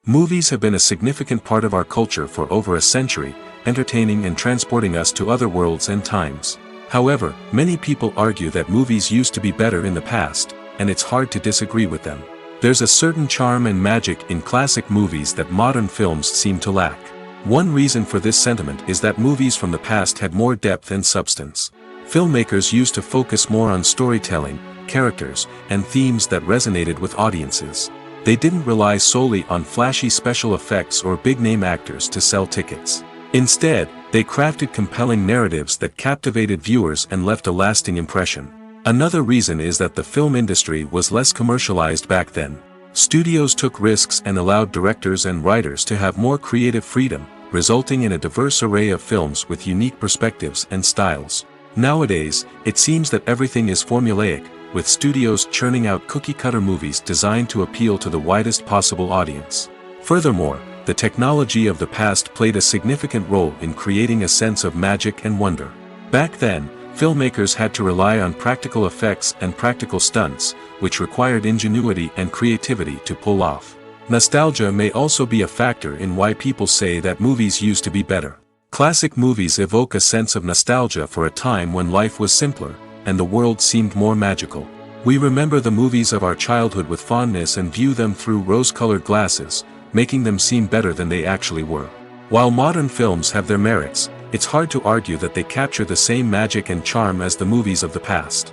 Movies have been a significant part of our culture for over a century, entertaining and transporting us to other worlds and times. However, many people argue that movies used to be better in the past, and it's hard to disagree with them. There's a certain charm and magic in classic movies that modern films seem to lack. One reason for this sentiment is that movies from the past had more depth and substance. Filmmakers used to focus more on storytelling, characters, and themes that resonated with audiences. They didn't rely solely on flashy special effects or big-name actors to sell tickets. Instead, they crafted compelling narratives that captivated viewers and left a lasting impression. Another reason is that the film industry was less commercialized back then. Studios took risks and allowed directors and writers to have more creative freedom, resulting in a diverse array of films with unique perspectives and styles. Nowadays, it seems that everything is formulaic, with studios churning out cookie-cutter movies designed to appeal to the widest possible audience. Furthermore, the technology of the past played a significant role in creating a sense of magic and wonder. Back then, filmmakers had to rely on practical effects and practical stunts, which required ingenuity and creativity to pull off. Nostalgia may also be a factor in why people say that movies used to be better. Classic movies evoke a sense of nostalgia for a time when life was simpler, and the world seemed more magical. We remember the movies of our childhood with fondness and view them through rose-colored glasses, making them seem better than they actually were. While modern films have their merits, it's hard to argue that they capture the same magic and charm as the movies of the past.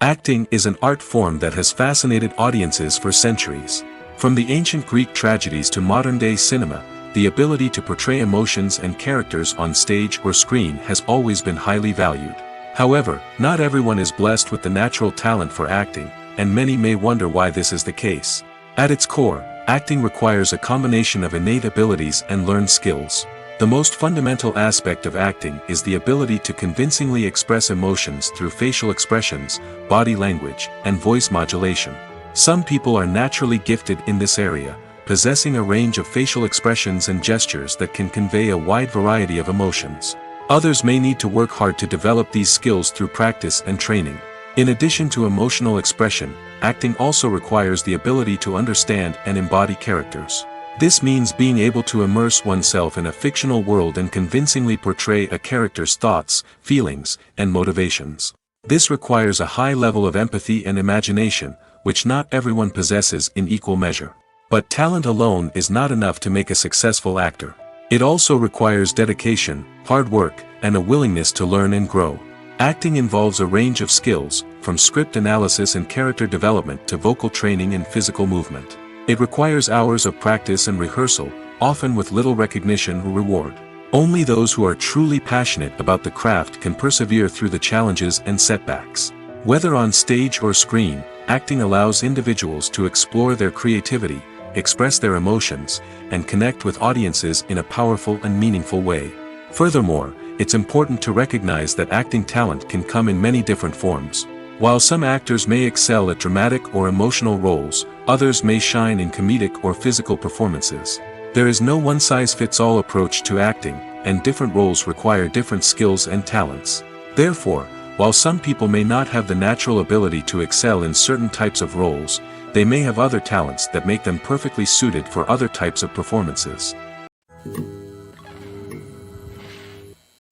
Acting is an art form that has fascinated audiences for centuries. From the ancient Greek tragedies to modern-day cinema, the ability to portray emotions and characters on stage or screen has always been highly valued. However, not everyone is blessed with the natural talent for acting, and many may wonder why this is the case. At its core, acting requires a combination of innate abilities and learned skills. The most fundamental aspect of acting is the ability to convincingly express emotions through facial expressions, body language, and voice modulation. Some people are naturally gifted in this area, possessing a range of facial expressions and gestures that can convey a wide variety of emotions. Others may need to work hard to develop these skills through practice and training. In addition to emotional expression, acting also requires the ability to understand and embody characters. This means being able to immerse oneself in a fictional world and convincingly portray a character's thoughts, feelings, and motivations. This requires a high level of empathy and imagination, which not everyone possesses in equal measure. But talent alone is not enough to make a successful actor. It also requires dedication, hard work, and a willingness to learn and grow. Acting involves a range of skills, from script analysis and character development to vocal training and physical movement. It requires hours of practice and rehearsal, often with little recognition or reward. Only those who are truly passionate about the craft can persevere through the challenges and setbacks. Whether on stage or screen, acting allows individuals to explore their creativity, express their emotions, and connect with audiences in a powerful and meaningful way. Furthermore, it's important to recognize that acting talent can come in many different forms. While some actors may excel at dramatic or emotional roles, others may shine in comedic or physical performances. There is no one-size-fits-all approach to acting, and different roles require different skills and talents. Therefore, while some people may not have the natural ability to excel in certain types of roles, they may have other talents that make them perfectly suited for other types of performances.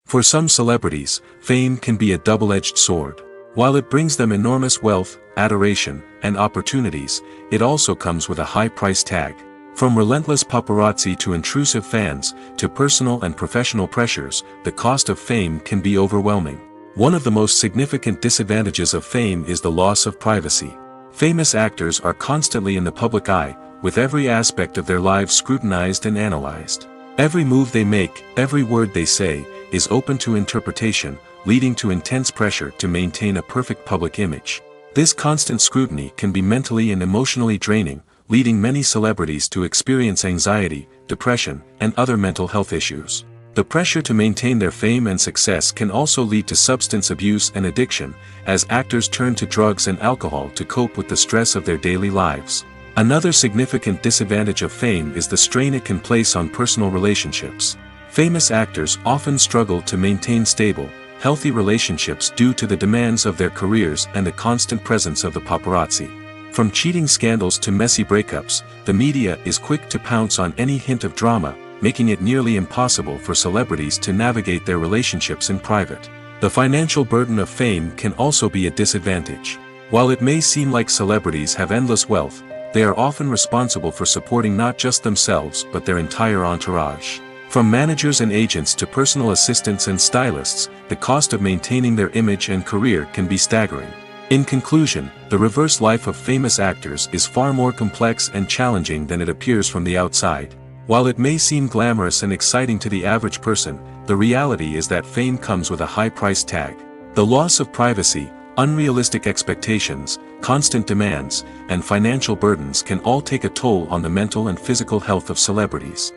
For some celebrities, fame can be a double-edged sword. While it brings them enormous wealth, adoration, and opportunities, it also comes with a high price tag. From relentless paparazzi to intrusive fans, to personal and professional pressures, the cost of fame can be overwhelming. One of the most significant disadvantages of fame is the loss of privacy. Famous actors are constantly in the public eye, with every aspect of their lives scrutinized and analyzed. Every move they make, every word they say, is open to interpretation, leading to intense pressure to maintain a perfect public image. This constant scrutiny can be mentally and emotionally draining, leading many celebrities to experience anxiety, depression, and other mental health issues. The pressure to maintain their fame and success can also lead to substance abuse and addiction, as actors turn to drugs and alcohol to cope with the stress of their daily lives. Another significant disadvantage of fame is the strain it can place on personal relationships. Famous actors often struggle to maintain stable, healthy relationships due to the demands of their careers and the constant presence of the paparazzi. From cheating scandals to messy breakups, the media is quick to pounce on any hint of drama, making it nearly impossible for celebrities to navigate their relationships in private. The financial burden of fame can also be a disadvantage. While it may seem like celebrities have endless wealth, they are often responsible for supporting not just themselves but their entire entourage. From managers and agents to personal assistants and stylists, the cost of maintaining their image and career can be staggering. In conclusion, the reverse life of famous actors is far more complex and challenging than it appears from the outside. While it may seem glamorous and exciting to the average person, the reality is that fame comes with a high price tag. The loss of privacy, unrealistic expectations, constant demands, and financial burdens can all take a toll on the mental and physical health of celebrities.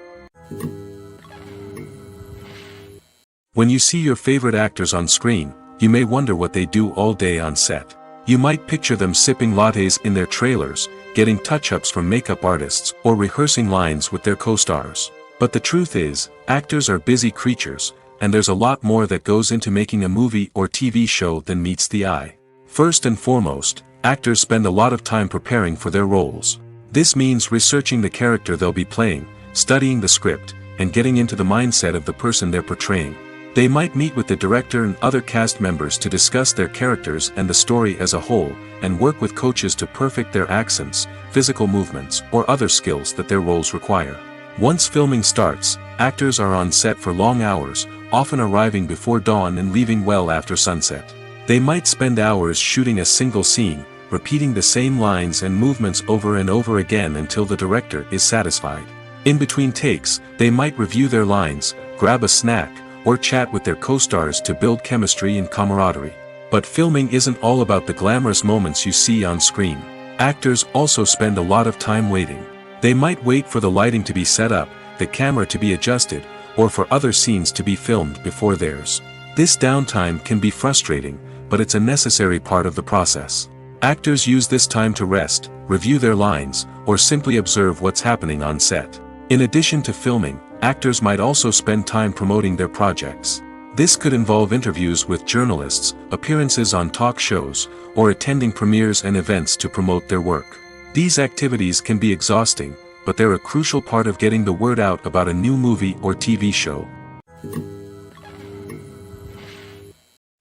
When you see your favorite actors on screen, you may wonder what they do all day on set. You might picture them sipping lattes in their trailers, getting touch-ups from makeup artists, or rehearsing lines with their co-stars. But the truth is, actors are busy creatures, and there's a lot more that goes into making a movie or TV show than meets the eye. First and foremost, actors spend a lot of time preparing for their roles. This means researching the character they'll be playing, studying the script, and getting into the mindset of the person they're portraying. They might meet with the director and other cast members to discuss their characters and the story as a whole, and work with coaches to perfect their accents, physical movements, or other skills that their roles require. Once filming starts, actors are on set for long hours, often arriving before dawn and leaving well after sunset. They might spend hours shooting a single scene, repeating the same lines and movements over and over again until the director is satisfied. In between takes, they might review their lines, grab a snack, or chat with their co-stars to build chemistry and camaraderie. But filming isn't all about the glamorous moments you see on screen. Actors also spend a lot of time waiting. They might wait for the lighting to be set up, the camera to be adjusted, or for other scenes to be filmed before theirs. This downtime can be frustrating, but it's a necessary part of the process. Actors use this time to rest, review their lines, or simply observe what's happening on set. In addition to filming, actors might also spend time promoting their projects. This could involve interviews with journalists, appearances on talk shows, or attending premieres and events to promote their work. These activities can be exhausting, but they're a crucial part of getting the word out about a new movie or TV show.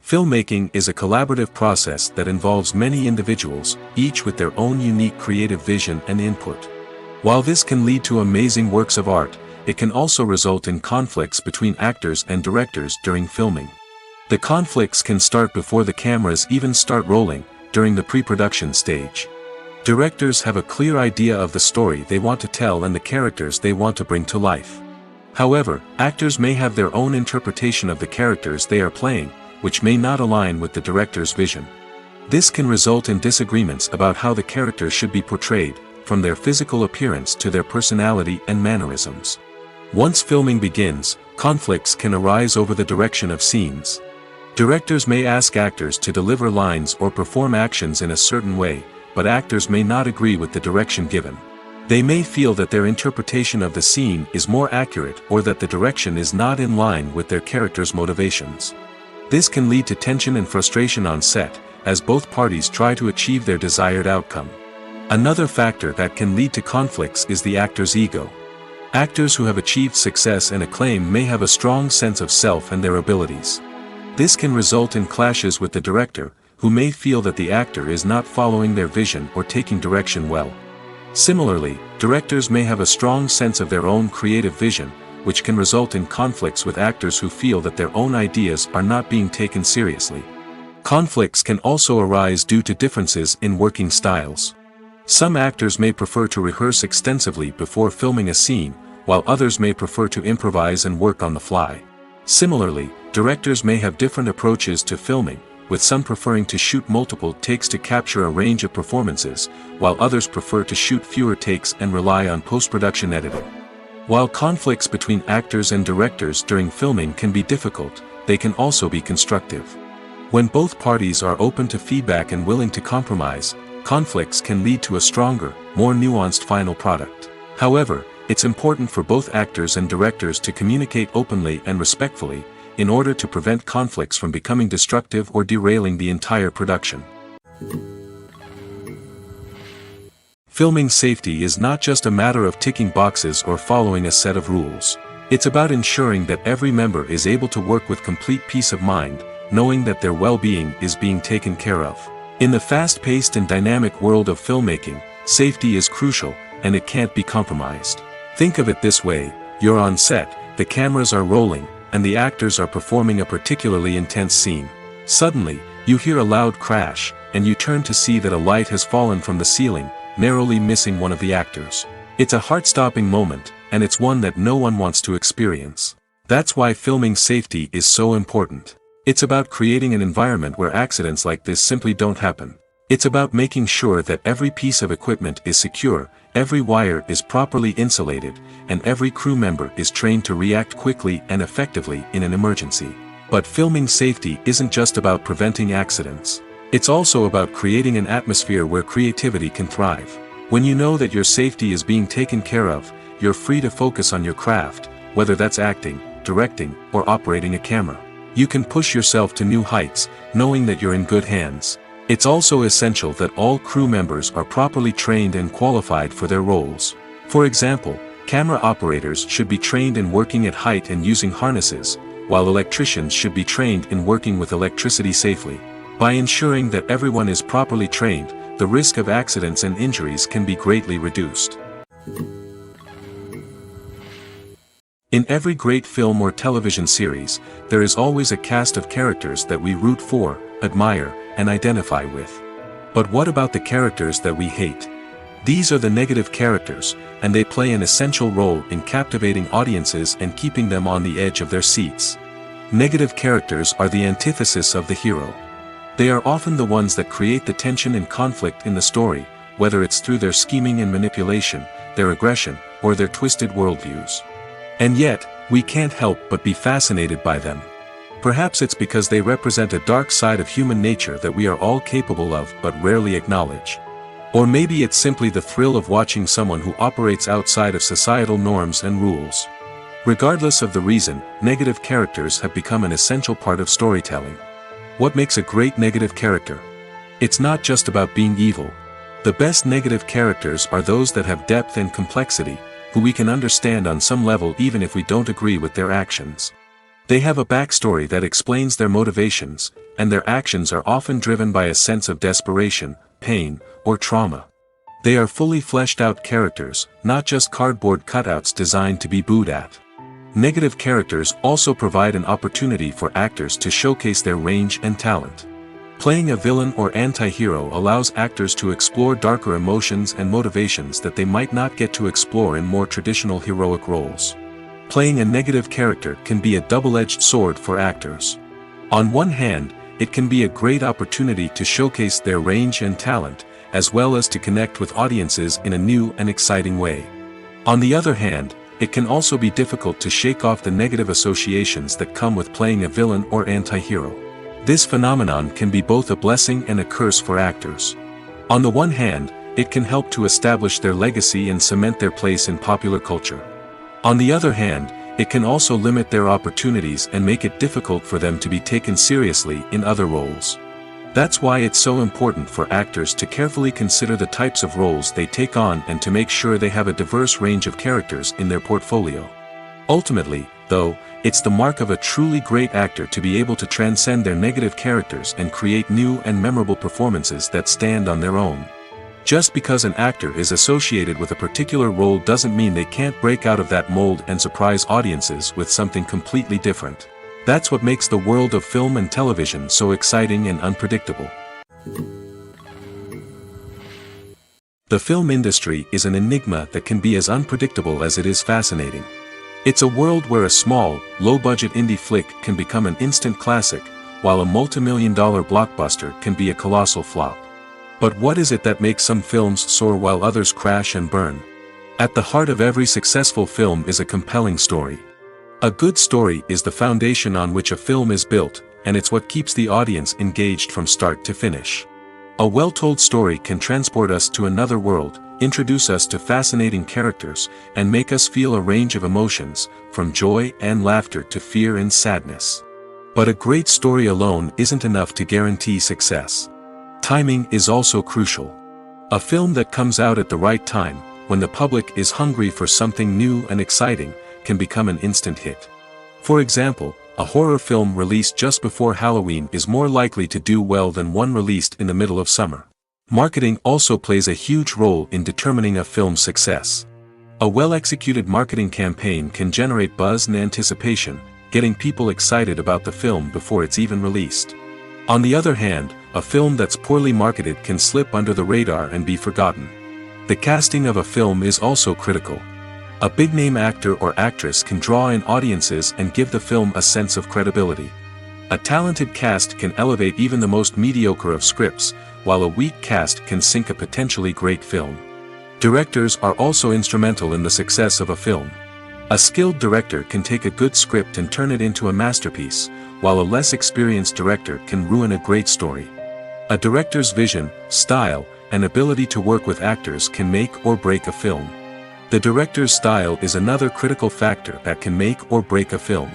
Filmmaking is a collaborative process that involves many individuals, each with their own unique creative vision and input. While this can lead to amazing works of art, it can also result in conflicts between actors and directors during filming. The conflicts can start before the cameras even start rolling, during the pre-production stage. Directors have a clear idea of the story they want to tell and the characters they want to bring to life. However, actors may have their own interpretation of the characters they are playing, which may not align with the director's vision. This can result in disagreements about how the characters should be portrayed, from their physical appearance to their personality and mannerisms. Once filming begins, conflicts can arise over the direction of scenes. Directors may ask actors to deliver lines or perform actions in a certain way, but actors may not agree with the direction given. They may feel that their interpretation of the scene is more accurate or that the direction is not in line with their character's motivations. This can lead to tension and frustration on set, as both parties try to achieve their desired outcome. Another factor that can lead to conflicts is the actor's ego. Actors who have achieved success and acclaim may have a strong sense of self and their abilities. This can result in clashes with the director, who may feel that the actor is not following their vision or taking direction well. Similarly, directors may have a strong sense of their own creative vision, which can result in conflicts with actors who feel that their own ideas are not being taken seriously. Conflicts can also arise due to differences in working styles. Some actors may prefer to rehearse extensively before filming a scene, while others may prefer to improvise and work on the fly. Similarly, directors may have different approaches to filming, with some preferring to shoot multiple takes to capture a range of performances, while others prefer to shoot fewer takes and rely on post-production editing. While conflicts between actors and directors during filming can be difficult, they can also be constructive. When both parties are open to feedback and willing to compromise, conflicts can lead to a stronger, more nuanced final product. However, it's important for both actors and directors to communicate openly and respectfully, in order to prevent conflicts from becoming destructive or derailing the entire production. Filming safety is not just a matter of ticking boxes or following a set of rules. It's about ensuring that every member is able to work with complete peace of mind, knowing that their well-being is being taken care of. In the fast-paced and dynamic world of filmmaking, safety is crucial, and it can't be compromised. Think of it this way: you're on set, the cameras are rolling, and the actors are performing a particularly intense scene. Suddenly, you hear a loud crash, and you turn to see that a light has fallen from the ceiling, narrowly missing one of the actors. It's a heart-stopping moment, and it's one that no one wants to experience. That's why filming safety is so important. It's about creating an environment where accidents like this simply don't happen. It's about making sure that every piece of equipment is secure, every wire is properly insulated, and every crew member is trained to react quickly and effectively in an emergency. But filming safety isn't just about preventing accidents. It's also about creating an atmosphere where creativity can thrive. When you know that your safety is being taken care of, you're free to focus on your craft, whether that's acting, directing, or operating a camera. You can push yourself to new heights, knowing that you're in good hands. It's also essential that all crew members are properly trained and qualified for their roles. For example, camera operators should be trained in working at height and using harnesses, while electricians should be trained in working with electricity safely. By ensuring that everyone is properly trained, the risk of accidents and injuries can be greatly reduced. In every great film or television series, there is always a cast of characters that we root for, admire, and identify with. But what about the characters that we hate? These are the negative characters, and they play an essential role in captivating audiences and keeping them on the edge of their seats. Negative characters are the antithesis of the hero. They are often the ones that create the tension and conflict in the story, whether it's through their scheming and manipulation, their aggression, or their twisted worldviews. And yet, we can't help but be fascinated by them. Perhaps it's because they represent a dark side of human nature that we are all capable of but rarely acknowledge. Or maybe it's simply the thrill of watching someone who operates outside of societal norms and rules. Regardless of the reason, negative characters have become an essential part of storytelling. What makes a great negative character? It's not just about being evil. The best negative characters are those that have depth and complexity, who we can understand on some level even if we don't agree with their actions. They have a backstory that explains their motivations, and their actions are often driven by a sense of desperation, pain, or trauma. They are fully fleshed out characters, not just cardboard cutouts designed to be booed at. Negative characters also provide an opportunity for actors to showcase their range and talent. Playing a villain or anti-hero allows actors to explore darker emotions and motivations that they might not get to explore in more traditional heroic roles. Playing a negative character can be a double-edged sword for actors. On one hand, it can be a great opportunity to showcase their range and talent, as well as to connect with audiences in a new and exciting way. On the other hand, it can also be difficult to shake off the negative associations that come with playing a villain or anti-hero. This phenomenon can be both a blessing and a curse for actors. On the one hand, it can help to establish their legacy and cement their place in popular culture. On the other hand, it can also limit their opportunities and make it difficult for them to be taken seriously in other roles. That's why it's so important for actors to carefully consider the types of roles they take on and to make sure they have a diverse range of characters in their portfolio. Ultimately, though, it's the mark of a truly great actor to be able to transcend their negative characters and create new and memorable performances that stand on their own. Just because an actor is associated with a particular role doesn't mean they can't break out of that mold and surprise audiences with something completely different. That's what makes the world of film and television so exciting and unpredictable. The film industry is an enigma that can be as unpredictable as it is fascinating. It's a world where a small, low-budget indie flick can become an instant classic, while a multi-million-dollar blockbuster can be a colossal flop. But what is it that makes some films soar while others crash and burn? At the heart of every successful film is a compelling story. A good story is the foundation on which a film is built, and it's what keeps the audience engaged from start to finish. A well-told story can transport us to another world, introduce us to fascinating characters, and make us feel a range of emotions, from joy and laughter to fear and sadness. But a great story alone isn't enough to guarantee success. Timing is also crucial. A film that comes out at the right time, when the public is hungry for something new and exciting, can become an instant hit. For example, A horror film released just before Halloween is more likely to do well than one released in the middle of summer. Marketing also plays a huge role in determining a film's success. A well-executed marketing campaign can generate buzz and anticipation, getting people excited about the film before it's even released. On the other hand, a film that's poorly marketed can slip under the radar and be forgotten. The casting of a film is also critical. A big-name actor or actress can draw in audiences and give the film a sense of credibility. A talented cast can elevate even the most mediocre of scripts, while a weak cast can sink a potentially great film. Directors are also instrumental in the success of a film. A skilled director can take a good script and turn it into a masterpiece, while a less experienced director can ruin a great story. A director's vision, style, and ability to work with actors can make or break a film. The director's style is another critical factor that can make or break a film.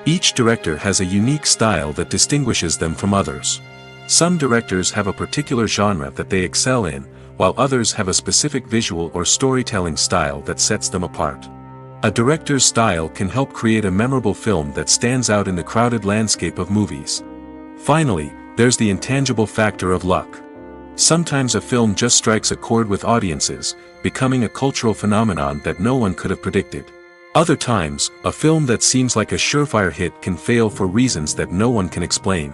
Each director has a unique style that distinguishes them from others. Some directors have a particular genre that they excel in, while others have a specific visual or storytelling style that sets them apart. A director's style can help create a memorable film that stands out in the crowded landscape of movies. Finally, there's the intangible factor of luck. Sometimes a film just strikes a chord with audiences, becoming a cultural phenomenon that no one could have predicted. Other times, a film that seems like a surefire hit can fail for reasons that no one can explain.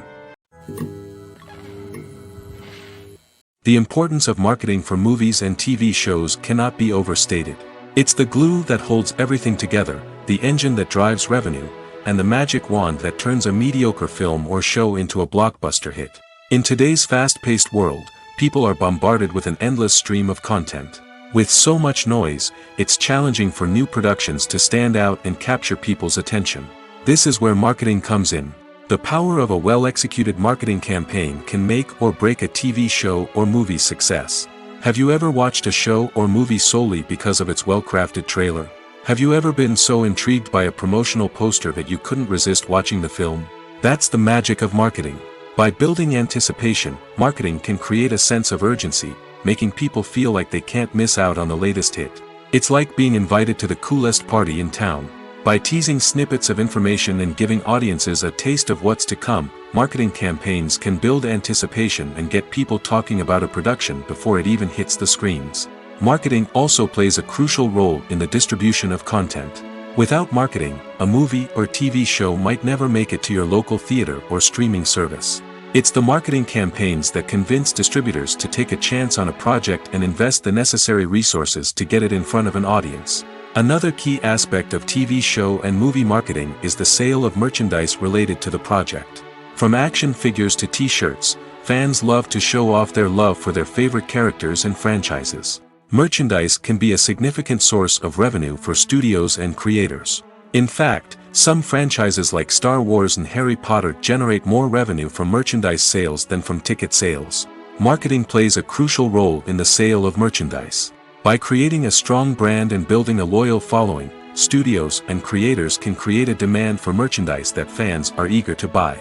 The importance of marketing for movies and TV shows cannot be overstated. It's the glue that holds everything together, the engine that drives revenue, and the magic wand that turns a mediocre film or show into a blockbuster hit. In today's fast-paced world, people are bombarded with an endless stream of content. With so much noise, it's challenging for new productions to stand out and capture people's attention. This is where marketing comes in. The power of a well-executed marketing campaign can make or break a TV show or movie's success. Have you ever watched a show or movie solely because of its well-crafted trailer? Have you ever been so intrigued by a promotional poster that you couldn't resist watching the film? That's the magic of marketing. By building anticipation, marketing can create a sense of urgency, making people feel like they can't miss out on the latest hit. It's like being invited to the coolest party in town. By teasing snippets of information and giving audiences a taste of what's to come, marketing campaigns can build anticipation and get people talking about a production before it even hits the screens. Marketing also plays a crucial role in the distribution of content. Without marketing, a movie or TV show might never make it to your local theater or streaming service. It's the marketing campaigns that convince distributors to take a chance on a project and invest the necessary resources to get it in front of an audience. Another key aspect of TV show and movie marketing is the sale of merchandise related to the project. From action figures to t-shirts, fans love to show off their love for their favorite characters and franchises. Merchandise can be a significant source of revenue for studios and creators. In fact, some franchises like Star Wars and Harry Potter generate more revenue from merchandise sales than from ticket sales. Marketing plays a crucial role in the sale of merchandise. By creating a strong brand and building a loyal following, studios and creators can create a demand for merchandise that fans are eager to buy.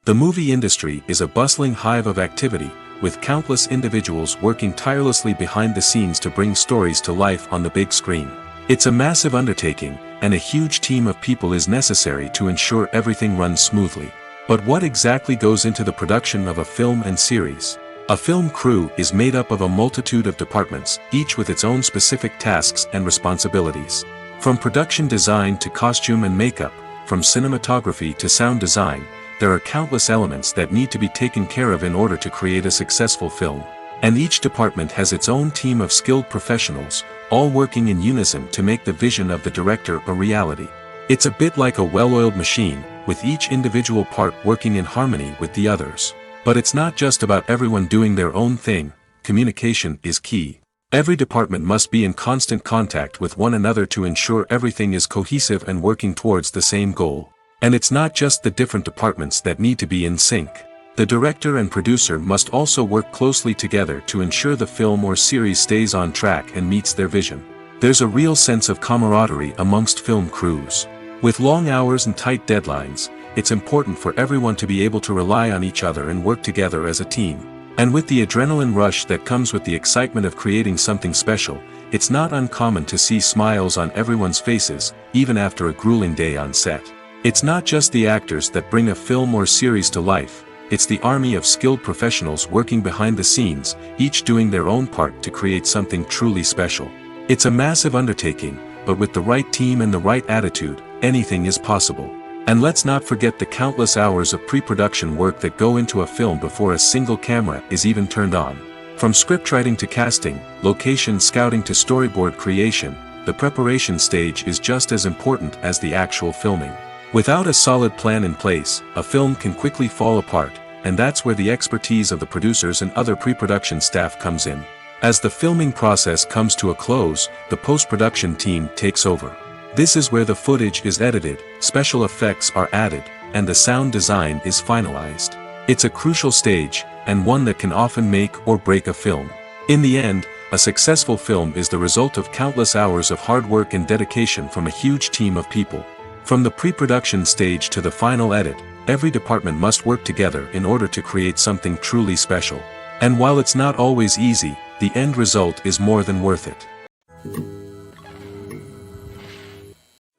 The movie industry is a bustling hive of activity, with countless individuals working tirelessly behind the scenes to bring stories to life on the big screen. It's a massive undertaking, and a huge team of people is necessary to ensure everything runs smoothly. But what exactly goes into the production of a film and series? A film crew is made up of a multitude of departments, each with its own specific tasks and responsibilities. From production design to costume and makeup, from cinematography to sound design, there are countless elements that need to be taken care of in order to create a successful film. And each department has its own team of skilled professionals, all working in unison to make the vision of the director a reality. It's a bit like a well-oiled machine, with each individual part working in harmony with the others. But it's not just about everyone doing their own thing. Communication is key. Every department must be in constant contact with one another to ensure everything is cohesive and working towards the same goal. And it's not just the different departments that need to be in sync. The director and producer must also work closely together to ensure the film or series stays on track and meets their vision. There's a real sense of camaraderie amongst film crews. With long hours and tight deadlines, it's important for everyone to be able to rely on each other and work together as a team. And with the adrenaline rush that comes with the excitement of creating something special, it's not uncommon to see smiles on everyone's faces, even after a grueling day on set. It's not just the actors that bring a film or series to life, it's the army of skilled professionals working behind the scenes, each doing their own part to create something truly special. It's a massive undertaking, but with the right team and the right attitude, anything is possible. And let's not forget the countless hours of pre-production work that go into a film before a single camera is even turned on. From scriptwriting to casting, location scouting to storyboard creation, the preparation stage is just as important as the actual filming. Without a solid plan in place, a film can quickly fall apart, and that's where the expertise of the producers and other pre-production staff comes in. As the filming process comes to a close, the post-production team takes over. This is where the footage is edited, special effects are added, and the sound design is finalized. It's a crucial stage, and one that can often make or break a film. In the end, a successful film is the result of countless hours of hard work and dedication from a huge team of people. From the pre-production stage to the final edit, every department must work together in order to create something truly special. And while it's not always easy, the end result is more than worth it.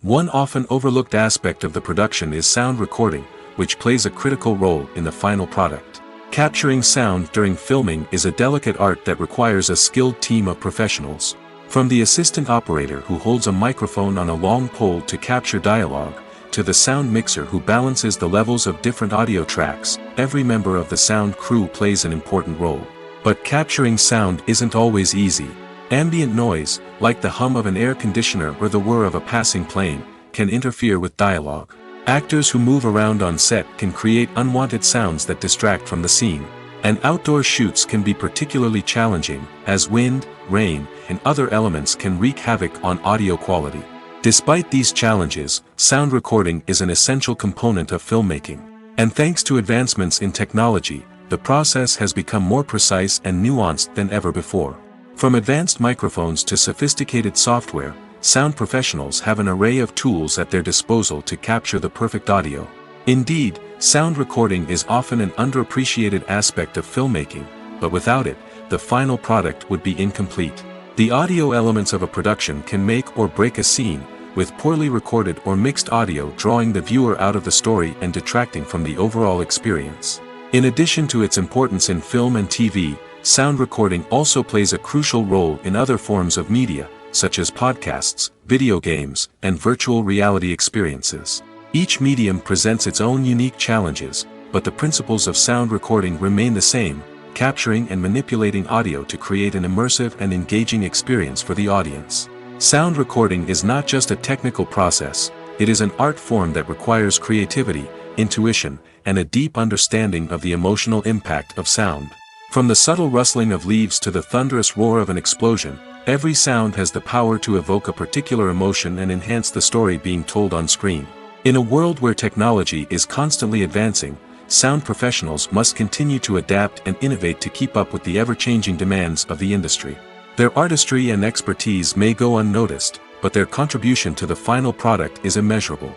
One often overlooked aspect of the production is sound recording, which plays a critical role in the final product. Capturing sound during filming is a delicate art that requires a skilled team of professionals. From the assistant operator who holds a microphone on a long pole to capture dialogue, to the sound mixer who balances the levels of different audio tracks, every member of the sound crew plays an important role. But capturing sound isn't always easy. Ambient noise, like the hum of an air conditioner or the whir of a passing plane, can interfere with dialogue. Actors who move around on set can create unwanted sounds that distract from the scene. And outdoor shoots can be particularly challenging, as wind, rain, and other elements can wreak havoc on audio quality. Despite these challenges, sound recording is an essential component of filmmaking. And thanks to advancements in technology, the process has become more precise and nuanced than ever before. From advanced microphones to sophisticated software, sound professionals have an array of tools at their disposal to capture the perfect audio. Indeed, sound recording is often an underappreciated aspect of filmmaking, but without it, the final product would be incomplete. The audio elements of a production can make or break a scene, with poorly recorded or mixed audio drawing the viewer out of the story and detracting from the overall experience. In addition to its importance in film and TV, sound recording also plays a crucial role in other forms of media, such as podcasts, video games, and virtual reality experiences. Each medium presents its own unique challenges, but the principles of sound recording remain the same, capturing and manipulating audio to create an immersive and engaging experience for the audience. Sound recording is not just a technical process, it is an art form that requires creativity, intuition, and a deep understanding of the emotional impact of sound. From the subtle rustling of leaves to the thunderous roar of an explosion, every sound has the power to evoke a particular emotion and enhance the story being told on screen. In a world where technology is constantly advancing, sound professionals must continue to adapt and innovate to keep up with the ever-changing demands of the industry. Their artistry and expertise may go unnoticed, but their contribution to the final product is immeasurable.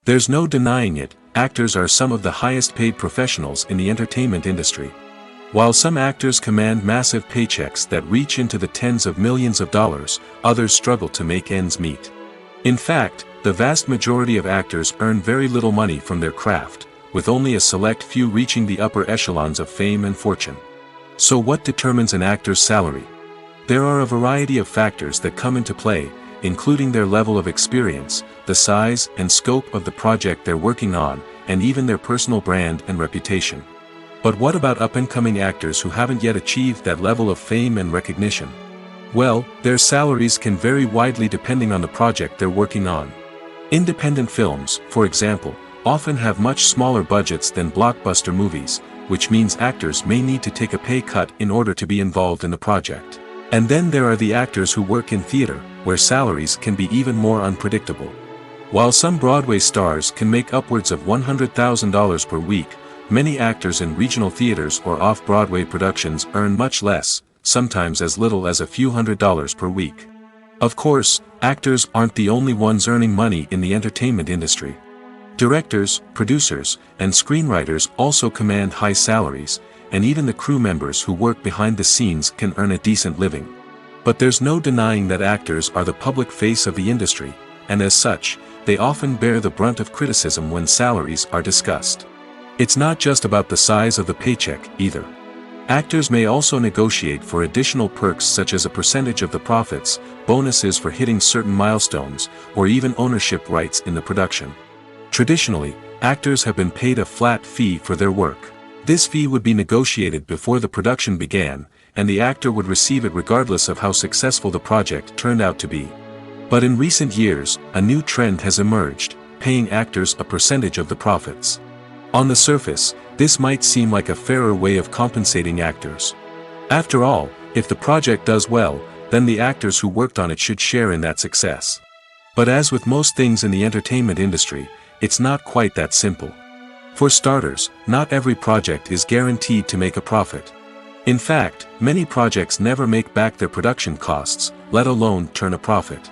There's no denying it, actors are some of the highest-paid professionals in the entertainment industry. While some actors command massive paychecks that reach into the tens of millions of dollars, others struggle to make ends meet. In fact, the vast majority of actors earn very little money from their craft, with only a select few reaching the upper echelons of fame and fortune. So what determines an actor's salary? There are a variety of factors that come into play, including their level of experience, the size and scope of the project they're working on, and even their personal brand and reputation. But what about up-and-coming actors who haven't yet achieved that level of fame and recognition? Well, their salaries can vary widely depending on the project they're working on. Independent films, for example, often have much smaller budgets than blockbuster movies, which means actors may need to take a pay cut in order to be involved in the project. And then there are the actors who work in theater, where salaries can be even more unpredictable. While some Broadway stars can make upwards of $100,000 per week, many actors in regional theaters or off-Broadway productions earn much less, sometimes as little as a few $100s per week. Of course, actors aren't the only ones earning money in the entertainment industry. Directors, producers, and screenwriters also command high salaries, and even the crew members who work behind the scenes can earn a decent living. But there's no denying that actors are the public face of the industry, and as such, they often bear the brunt of criticism when salaries are discussed. It's not just about the size of the paycheck, either. Actors may also negotiate for additional perks such as a percentage of the profits, bonuses for hitting certain milestones, or even ownership rights in the production. Traditionally, actors have been paid a flat fee for their work. This fee would be negotiated before the production began, and the actor would receive it regardless of how successful the project turned out to be. But in recent years, a new trend has emerged, paying actors a percentage of the profits. On the surface, this might seem like a fairer way of compensating actors. After all, if the project does well, then the actors who worked on it should share in that success. But as with most things in the entertainment industry, it's not quite that simple. For starters, not every project is guaranteed to make a profit. In fact, many projects never make back their production costs, let alone turn a profit.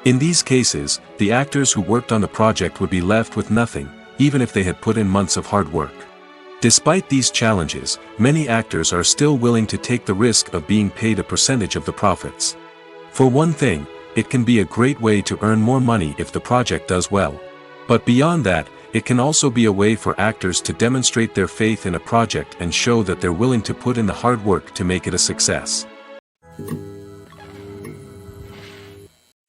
In these cases, the actors who worked on the project would be left with nothing, even if they had put in months of hard work. Despite these challenges, many actors are still willing to take the risk of being paid a percentage of the profits. For one thing, it can be a great way to earn more money if the project does well. But beyond that, it can also be a way for actors to demonstrate their faith in a project and show that they're willing to put in the hard work to make it a success.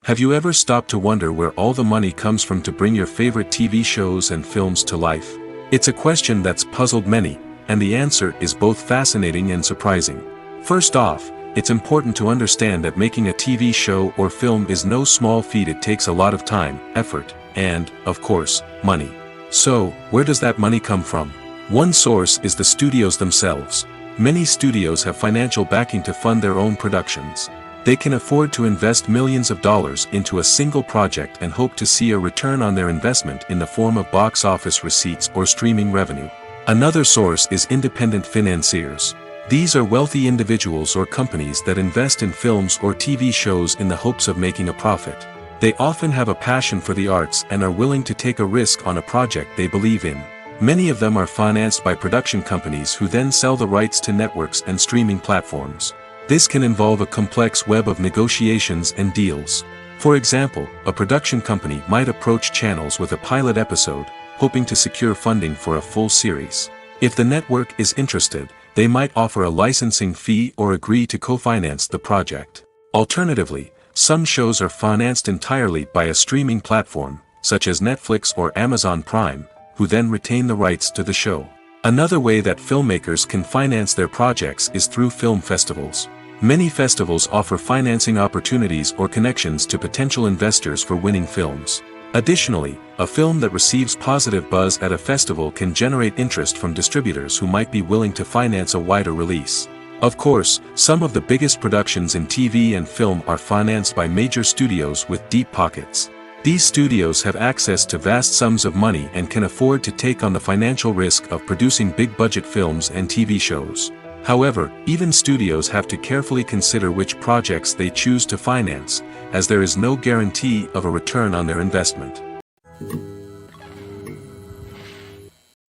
Have you ever stopped to wonder where all the money comes from to bring your favorite TV shows and films to life? It's a question that's puzzled many, and the answer is both fascinating and surprising. First off, it's important to understand that making a TV show or film is no small feat. It takes a lot of time, effort, and, of course, money. So, where does that money come from? One source is the studios themselves. Many studios have financial backing to fund their own productions. They can afford to invest millions of dollars into a single project and hope to see a return on their investment in the form of box office receipts or streaming revenue. Another source is independent financiers. These are wealthy individuals or companies that invest in films or TV shows in the hopes of making a profit. They often have a passion for the arts and are willing to take a risk on a project they believe in. Many of them are financed by production companies who then sell the rights to networks and streaming platforms. This can involve a complex web of negotiations and deals. For example, a production company might approach channels with a pilot episode, hoping to secure funding for a full series. If the network is interested, they might offer a licensing fee or agree to co-finance the project. Alternatively, some shows are financed entirely by a streaming platform, such as Netflix or Amazon Prime, who then retain the rights to the show. Another way that filmmakers can finance their projects is through film festivals. Many festivals offer financing opportunities or connections to potential investors for winning films. Additionally, a film that receives positive buzz at a festival can generate interest from distributors who might be willing to finance a wider release. Of course, some of the biggest productions in TV and film are financed by major studios with deep pockets. These studios have access to vast sums of money and can afford to take on the financial risk of producing big-budget films and TV shows. However, even studios have to carefully consider which projects they choose to finance, as there is no guarantee of a return on their investment.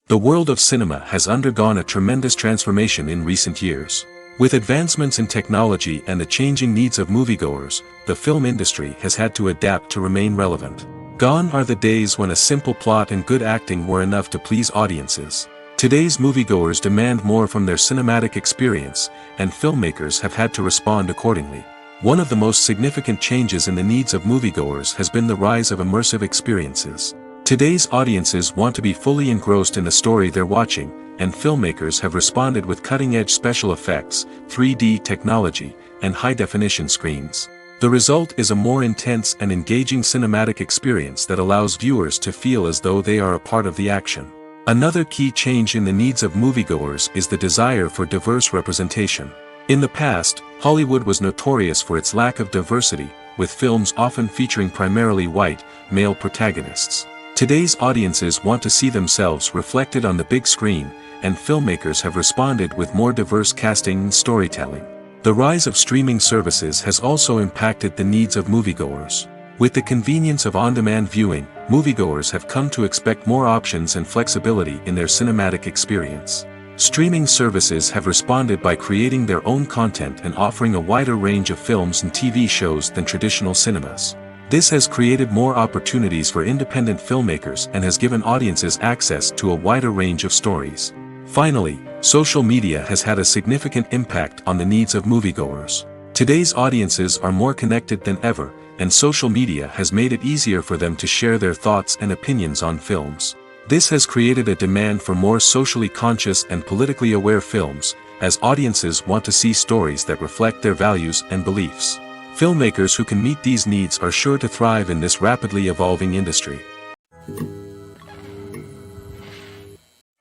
The world of cinema has undergone a tremendous transformation in recent years. With advancements in technology and the changing needs of moviegoers, the film industry has had to adapt to remain relevant. Gone are the days when a simple plot and good acting were enough to please audiences. Today's moviegoers demand more from their cinematic experience, and filmmakers have had to respond accordingly. One of the most significant changes in the needs of moviegoers has been the rise of immersive experiences. Today's audiences want to be fully engrossed in the story they're watching, and filmmakers have responded with cutting-edge special effects, 3D technology, and high-definition screens. The result is a more intense and engaging cinematic experience that allows viewers to feel as though they are a part of the action. Another key change in the needs of moviegoers is the desire for diverse representation. In the past, Hollywood was notorious for its lack of diversity, with films often featuring primarily white, male protagonists. Today's audiences want to see themselves reflected on the big screen, and filmmakers have responded with more diverse casting and storytelling. The rise of streaming services has also impacted the needs of moviegoers. With the convenience of on-demand viewing, moviegoers have come to expect more options and flexibility in their cinematic experience. Streaming services have responded by creating their own content and offering a wider range of films and TV shows than traditional cinemas. This has created more opportunities for independent filmmakers and has given audiences access to a wider range of stories. Finally, social media has had a significant impact on the needs of moviegoers. Today's audiences are more connected than ever, and social media has made it easier for them to share their thoughts and opinions on films. This has created a demand for more socially conscious and politically aware films, as audiences want to see stories that reflect their values and beliefs. Filmmakers who can meet these needs are sure to thrive in this rapidly evolving industry.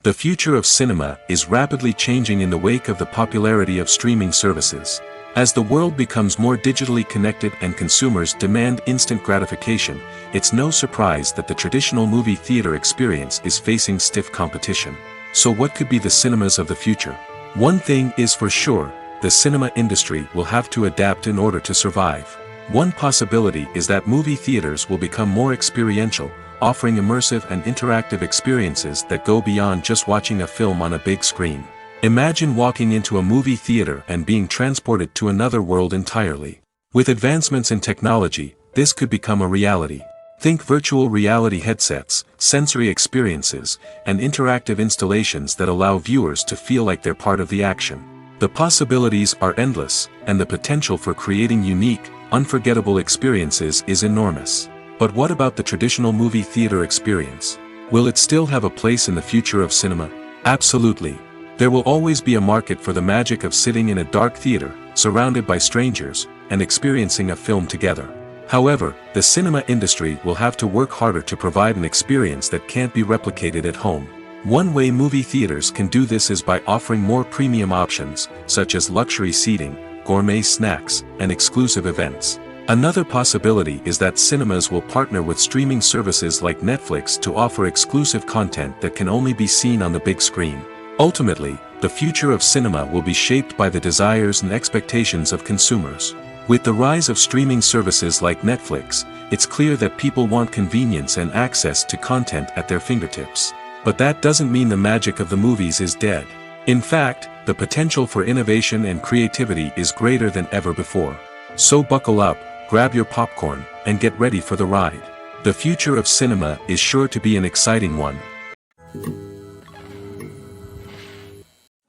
The future of cinema is rapidly changing in the wake of the popularity of streaming services. As the world becomes more digitally connected and consumers demand instant gratification, it's no surprise that the traditional movie theater experience is facing stiff competition. So what could be the cinemas of the future? One thing is for sure, the cinema industry will have to adapt in order to survive. One possibility is that movie theaters will become more experiential, offering immersive and interactive experiences that go beyond just watching a film on a big screen. Imagine walking into a movie theater and being transported to another world entirely. With advancements in technology, this could become a reality. Think virtual reality headsets, sensory experiences, and interactive installations that allow viewers to feel like they're part of the action. The possibilities are endless, and the potential for creating unique, unforgettable experiences is enormous. But what about the traditional movie theater experience? Will it still have a place in the future of cinema? Absolutely. There will always be a market for the magic of sitting in a dark theater, surrounded by strangers, and experiencing a film together. However, the cinema industry will have to work harder to provide an experience that can't be replicated at home. One way movie theaters can do this is by offering more premium options, such as luxury seating, gourmet snacks, and exclusive events. Another possibility is that cinemas will partner with streaming services like Netflix to offer exclusive content that can only be seen on the big screen. Ultimately, the future of cinema will be shaped by the desires and expectations of consumers. With the rise of streaming services like Netflix, it's clear that people want convenience and access to content at their fingertips. But that doesn't mean the magic of the movies is dead. In fact, the potential for innovation and creativity is greater than ever before. So buckle up, grab your popcorn, and get ready for the ride. The future of cinema is sure to be an exciting one.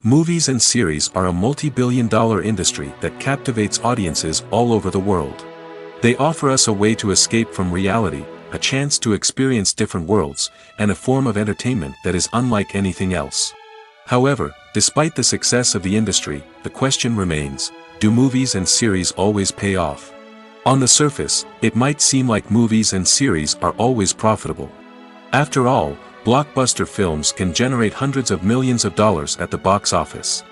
Movies and series are a multi-billion-dollar industry that captivates audiences all over the world. They offer us a way to escape from reality, a chance to experience different worlds, and a form of entertainment that is unlike anything else. However, despite the success of the industry, the question remains, do movies and series always pay off? On the surface, it might seem like movies and series are always profitable. After all, blockbuster films can generate hundreds of millions of dollars at the box office.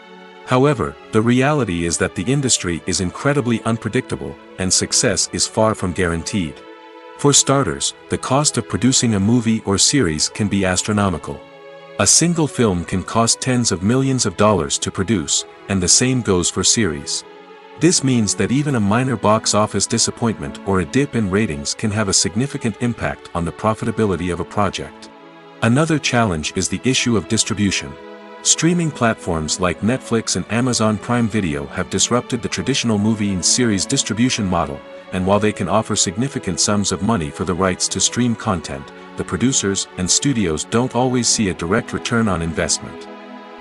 However, the reality is that the industry is incredibly unpredictable, and success is far from guaranteed. For starters, the cost of producing a movie or series can be astronomical. A single film can cost tens of millions of dollars to produce, and the same goes for series. This means that even a minor box office disappointment or a dip in ratings can have a significant impact on the profitability of a project. Another challenge is the issue of distribution. Streaming platforms like Netflix and Amazon Prime Video have disrupted the traditional movie and series distribution model, and while they can offer significant sums of money for the rights to stream content, the producers and studios don't always see a direct return on investment.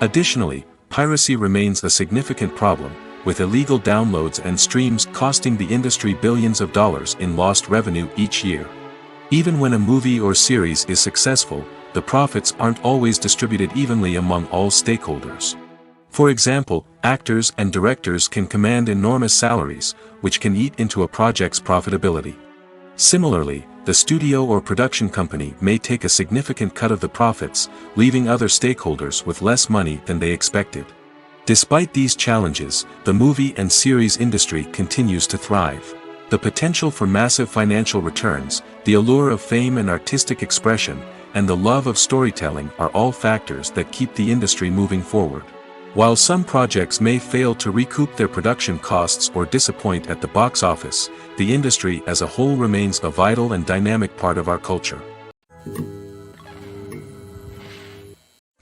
Additionally, piracy remains a significant problem, with illegal downloads and streams costing the industry billions of dollars in lost revenue each year. Even when a movie or series is successful, the profits aren't always distributed evenly among all stakeholders. For example, actors and directors can command enormous salaries, which can eat into a project's profitability. Similarly, the studio or production company may take a significant cut of the profits, leaving other stakeholders with less money than they expected. Despite these challenges, the movie and series industry continues to thrive. The potential for massive financial returns, the allure of fame and artistic expression, and the love of storytelling are all factors that keep the industry moving forward. While some projects may fail to recoup their production costs or disappoint at the box office, the industry as a whole remains a vital and dynamic part of our culture.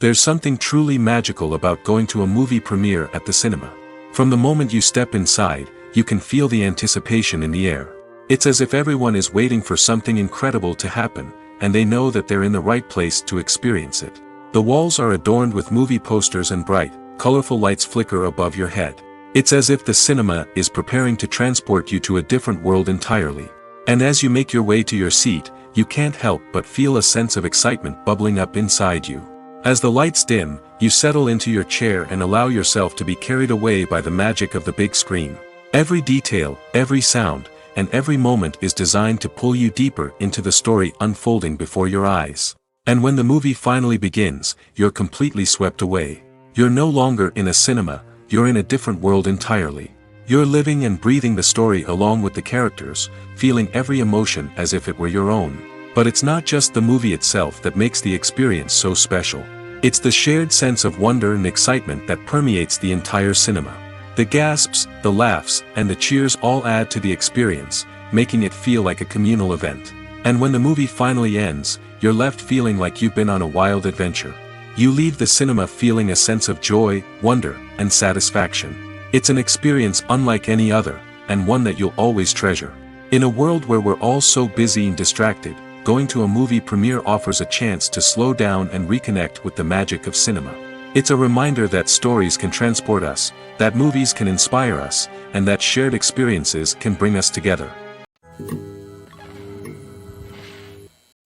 There's something truly magical about going to a movie premiere at the cinema. From the moment you step inside, you can feel the anticipation in the air. It's as if everyone is waiting for something incredible to happen, and they know that they're in the right place to experience it. The walls are adorned with movie posters and bright, colorful lights flicker above your head. It's as if the cinema is preparing to transport you to a different world entirely. And as you make your way to your seat, you can't help but feel a sense of excitement bubbling up inside you. As the lights dim, you settle into your chair and allow yourself to be carried away by the magic of the big screen. Every detail, every sound, and every moment is designed to pull you deeper into the story unfolding before your eyes. And when the movie finally begins, you're completely swept away. You're no longer in a cinema, you're in a different world entirely. You're living and breathing the story along with the characters, feeling every emotion as if it were your own. But it's not just the movie itself that makes the experience so special. It's the shared sense of wonder and excitement that permeates the entire cinema. The gasps, the laughs, and the cheers all add to the experience, making it feel like a communal event. And when the movie finally ends, you're left feeling like you've been on a wild adventure. You leave the cinema feeling a sense of joy, wonder, and satisfaction. It's an experience unlike any other, and one that you'll always treasure. In a world where we're all so busy and distracted, going to a movie premiere offers a chance to slow down and reconnect with the magic of cinema. It's a reminder that stories can transport us, that movies can inspire us, and that shared experiences can bring us together.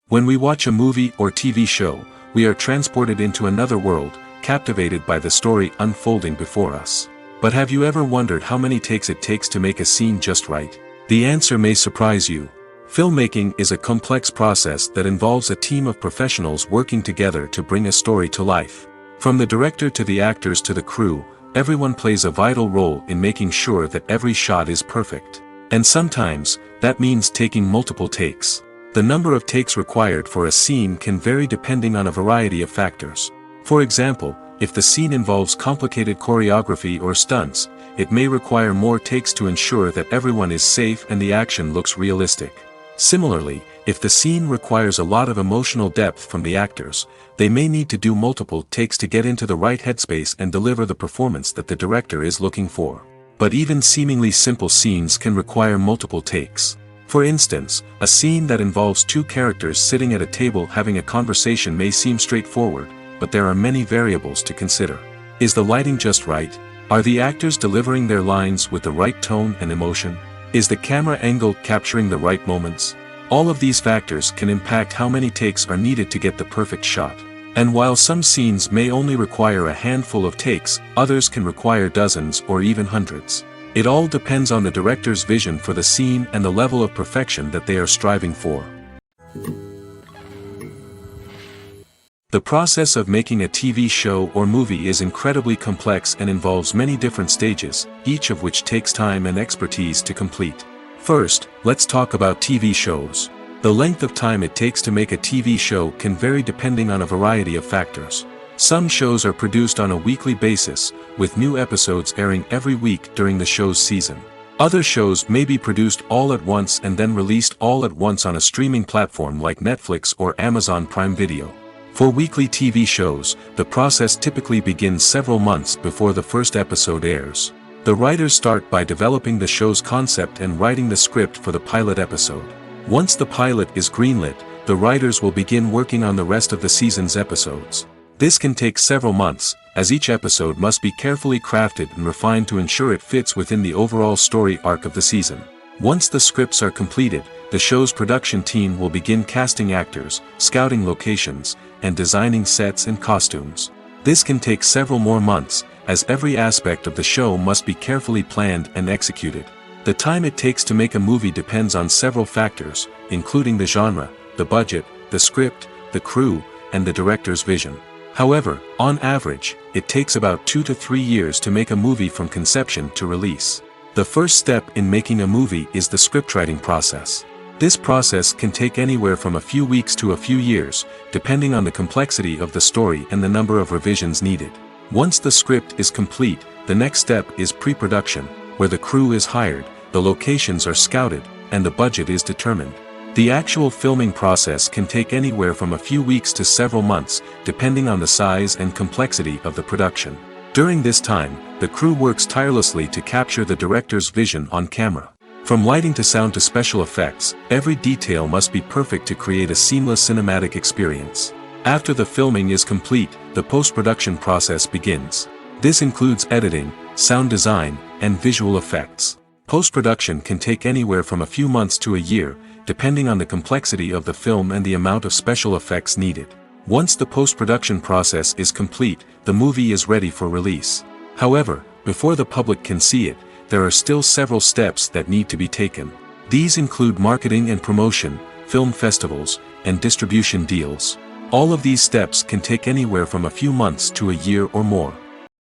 When we watch a movie or TV show, we are transported into another world, captivated by the story unfolding before us. But have you ever wondered how many takes it takes to make a scene just right? The answer may surprise you. Filmmaking is a complex process that involves a team of professionals working together to bring a story to life. From the director to the actors to the crew, everyone plays a vital role in making sure that every shot is perfect. And sometimes, that means taking multiple takes. The number of takes required for a scene can vary depending on a variety of factors. For example, if the scene involves complicated choreography or stunts, it may require more takes to ensure that everyone is safe and the action looks realistic. Similarly, if the scene requires a lot of emotional depth from the actors, they may need to do multiple takes to get into the right headspace and deliver the performance that the director is looking for. But even seemingly simple scenes can require multiple takes. For instance, a scene that involves two characters sitting at a table having a conversation may seem straightforward, but there are many variables to consider. Is the lighting just right? Are the actors delivering their lines with the right tone and emotion? Is the camera angle capturing the right moments? All of these factors can impact how many takes are needed to get the perfect shot. And while some scenes may only require a handful of takes, others can require dozens or even hundreds. It all depends on the director's vision for the scene and the level of perfection that they are striving for. The process of making a TV show or movie is incredibly complex and involves many different stages, each of which takes time and expertise to complete. First, let's talk about TV shows. The length of time it takes to make a TV show can vary depending on a variety of factors. Some shows are produced on a weekly basis, with new episodes airing every week during the show's season. Other shows may be produced all at once and then released all at once on a streaming platform like Netflix or Amazon Prime Video. For weekly TV shows, the process typically begins several months before the first episode airs. The writers start by developing the show's concept and writing the script for the pilot episode. Once the pilot is greenlit, the writers will begin working on the rest of the season's episodes. This can take several months, as each episode must be carefully crafted and refined to ensure it fits within the overall story arc of the season. Once the scripts are completed, the show's production team will begin casting actors, scouting locations, and designing sets and costumes. This can take several more months, as every aspect of the show must be carefully planned and executed. The time it takes to make a movie depends on several factors, including the genre, the budget, the script, the crew, and the director's vision. However, on average, it takes about 2 to 3 years to make a movie from conception to release. The first step in making a movie is the scriptwriting process. This process can take anywhere from a few weeks to a few years, depending on the complexity of the story and the number of revisions needed. Once the script is complete, the next step is pre-production, where the crew is hired, the locations are scouted, and the budget is determined. The actual filming process can take anywhere from a few weeks to several months, depending on the size and complexity of the production. During this time, the crew works tirelessly to capture the director's vision on camera. From lighting to sound to special effects, every detail must be perfect to create a seamless cinematic experience. After the filming is complete, the post-production process begins. This includes editing, sound design, and visual effects. Post-production can take anywhere from a few months to a year, depending on the complexity of the film and the amount of special effects needed. Once the post-production process is complete, the movie is ready for release. However, before the public can see it, there are still several steps that need to be taken. These include marketing and promotion, film festivals, and distribution deals. All of these steps can take anywhere from a few months to a year or more.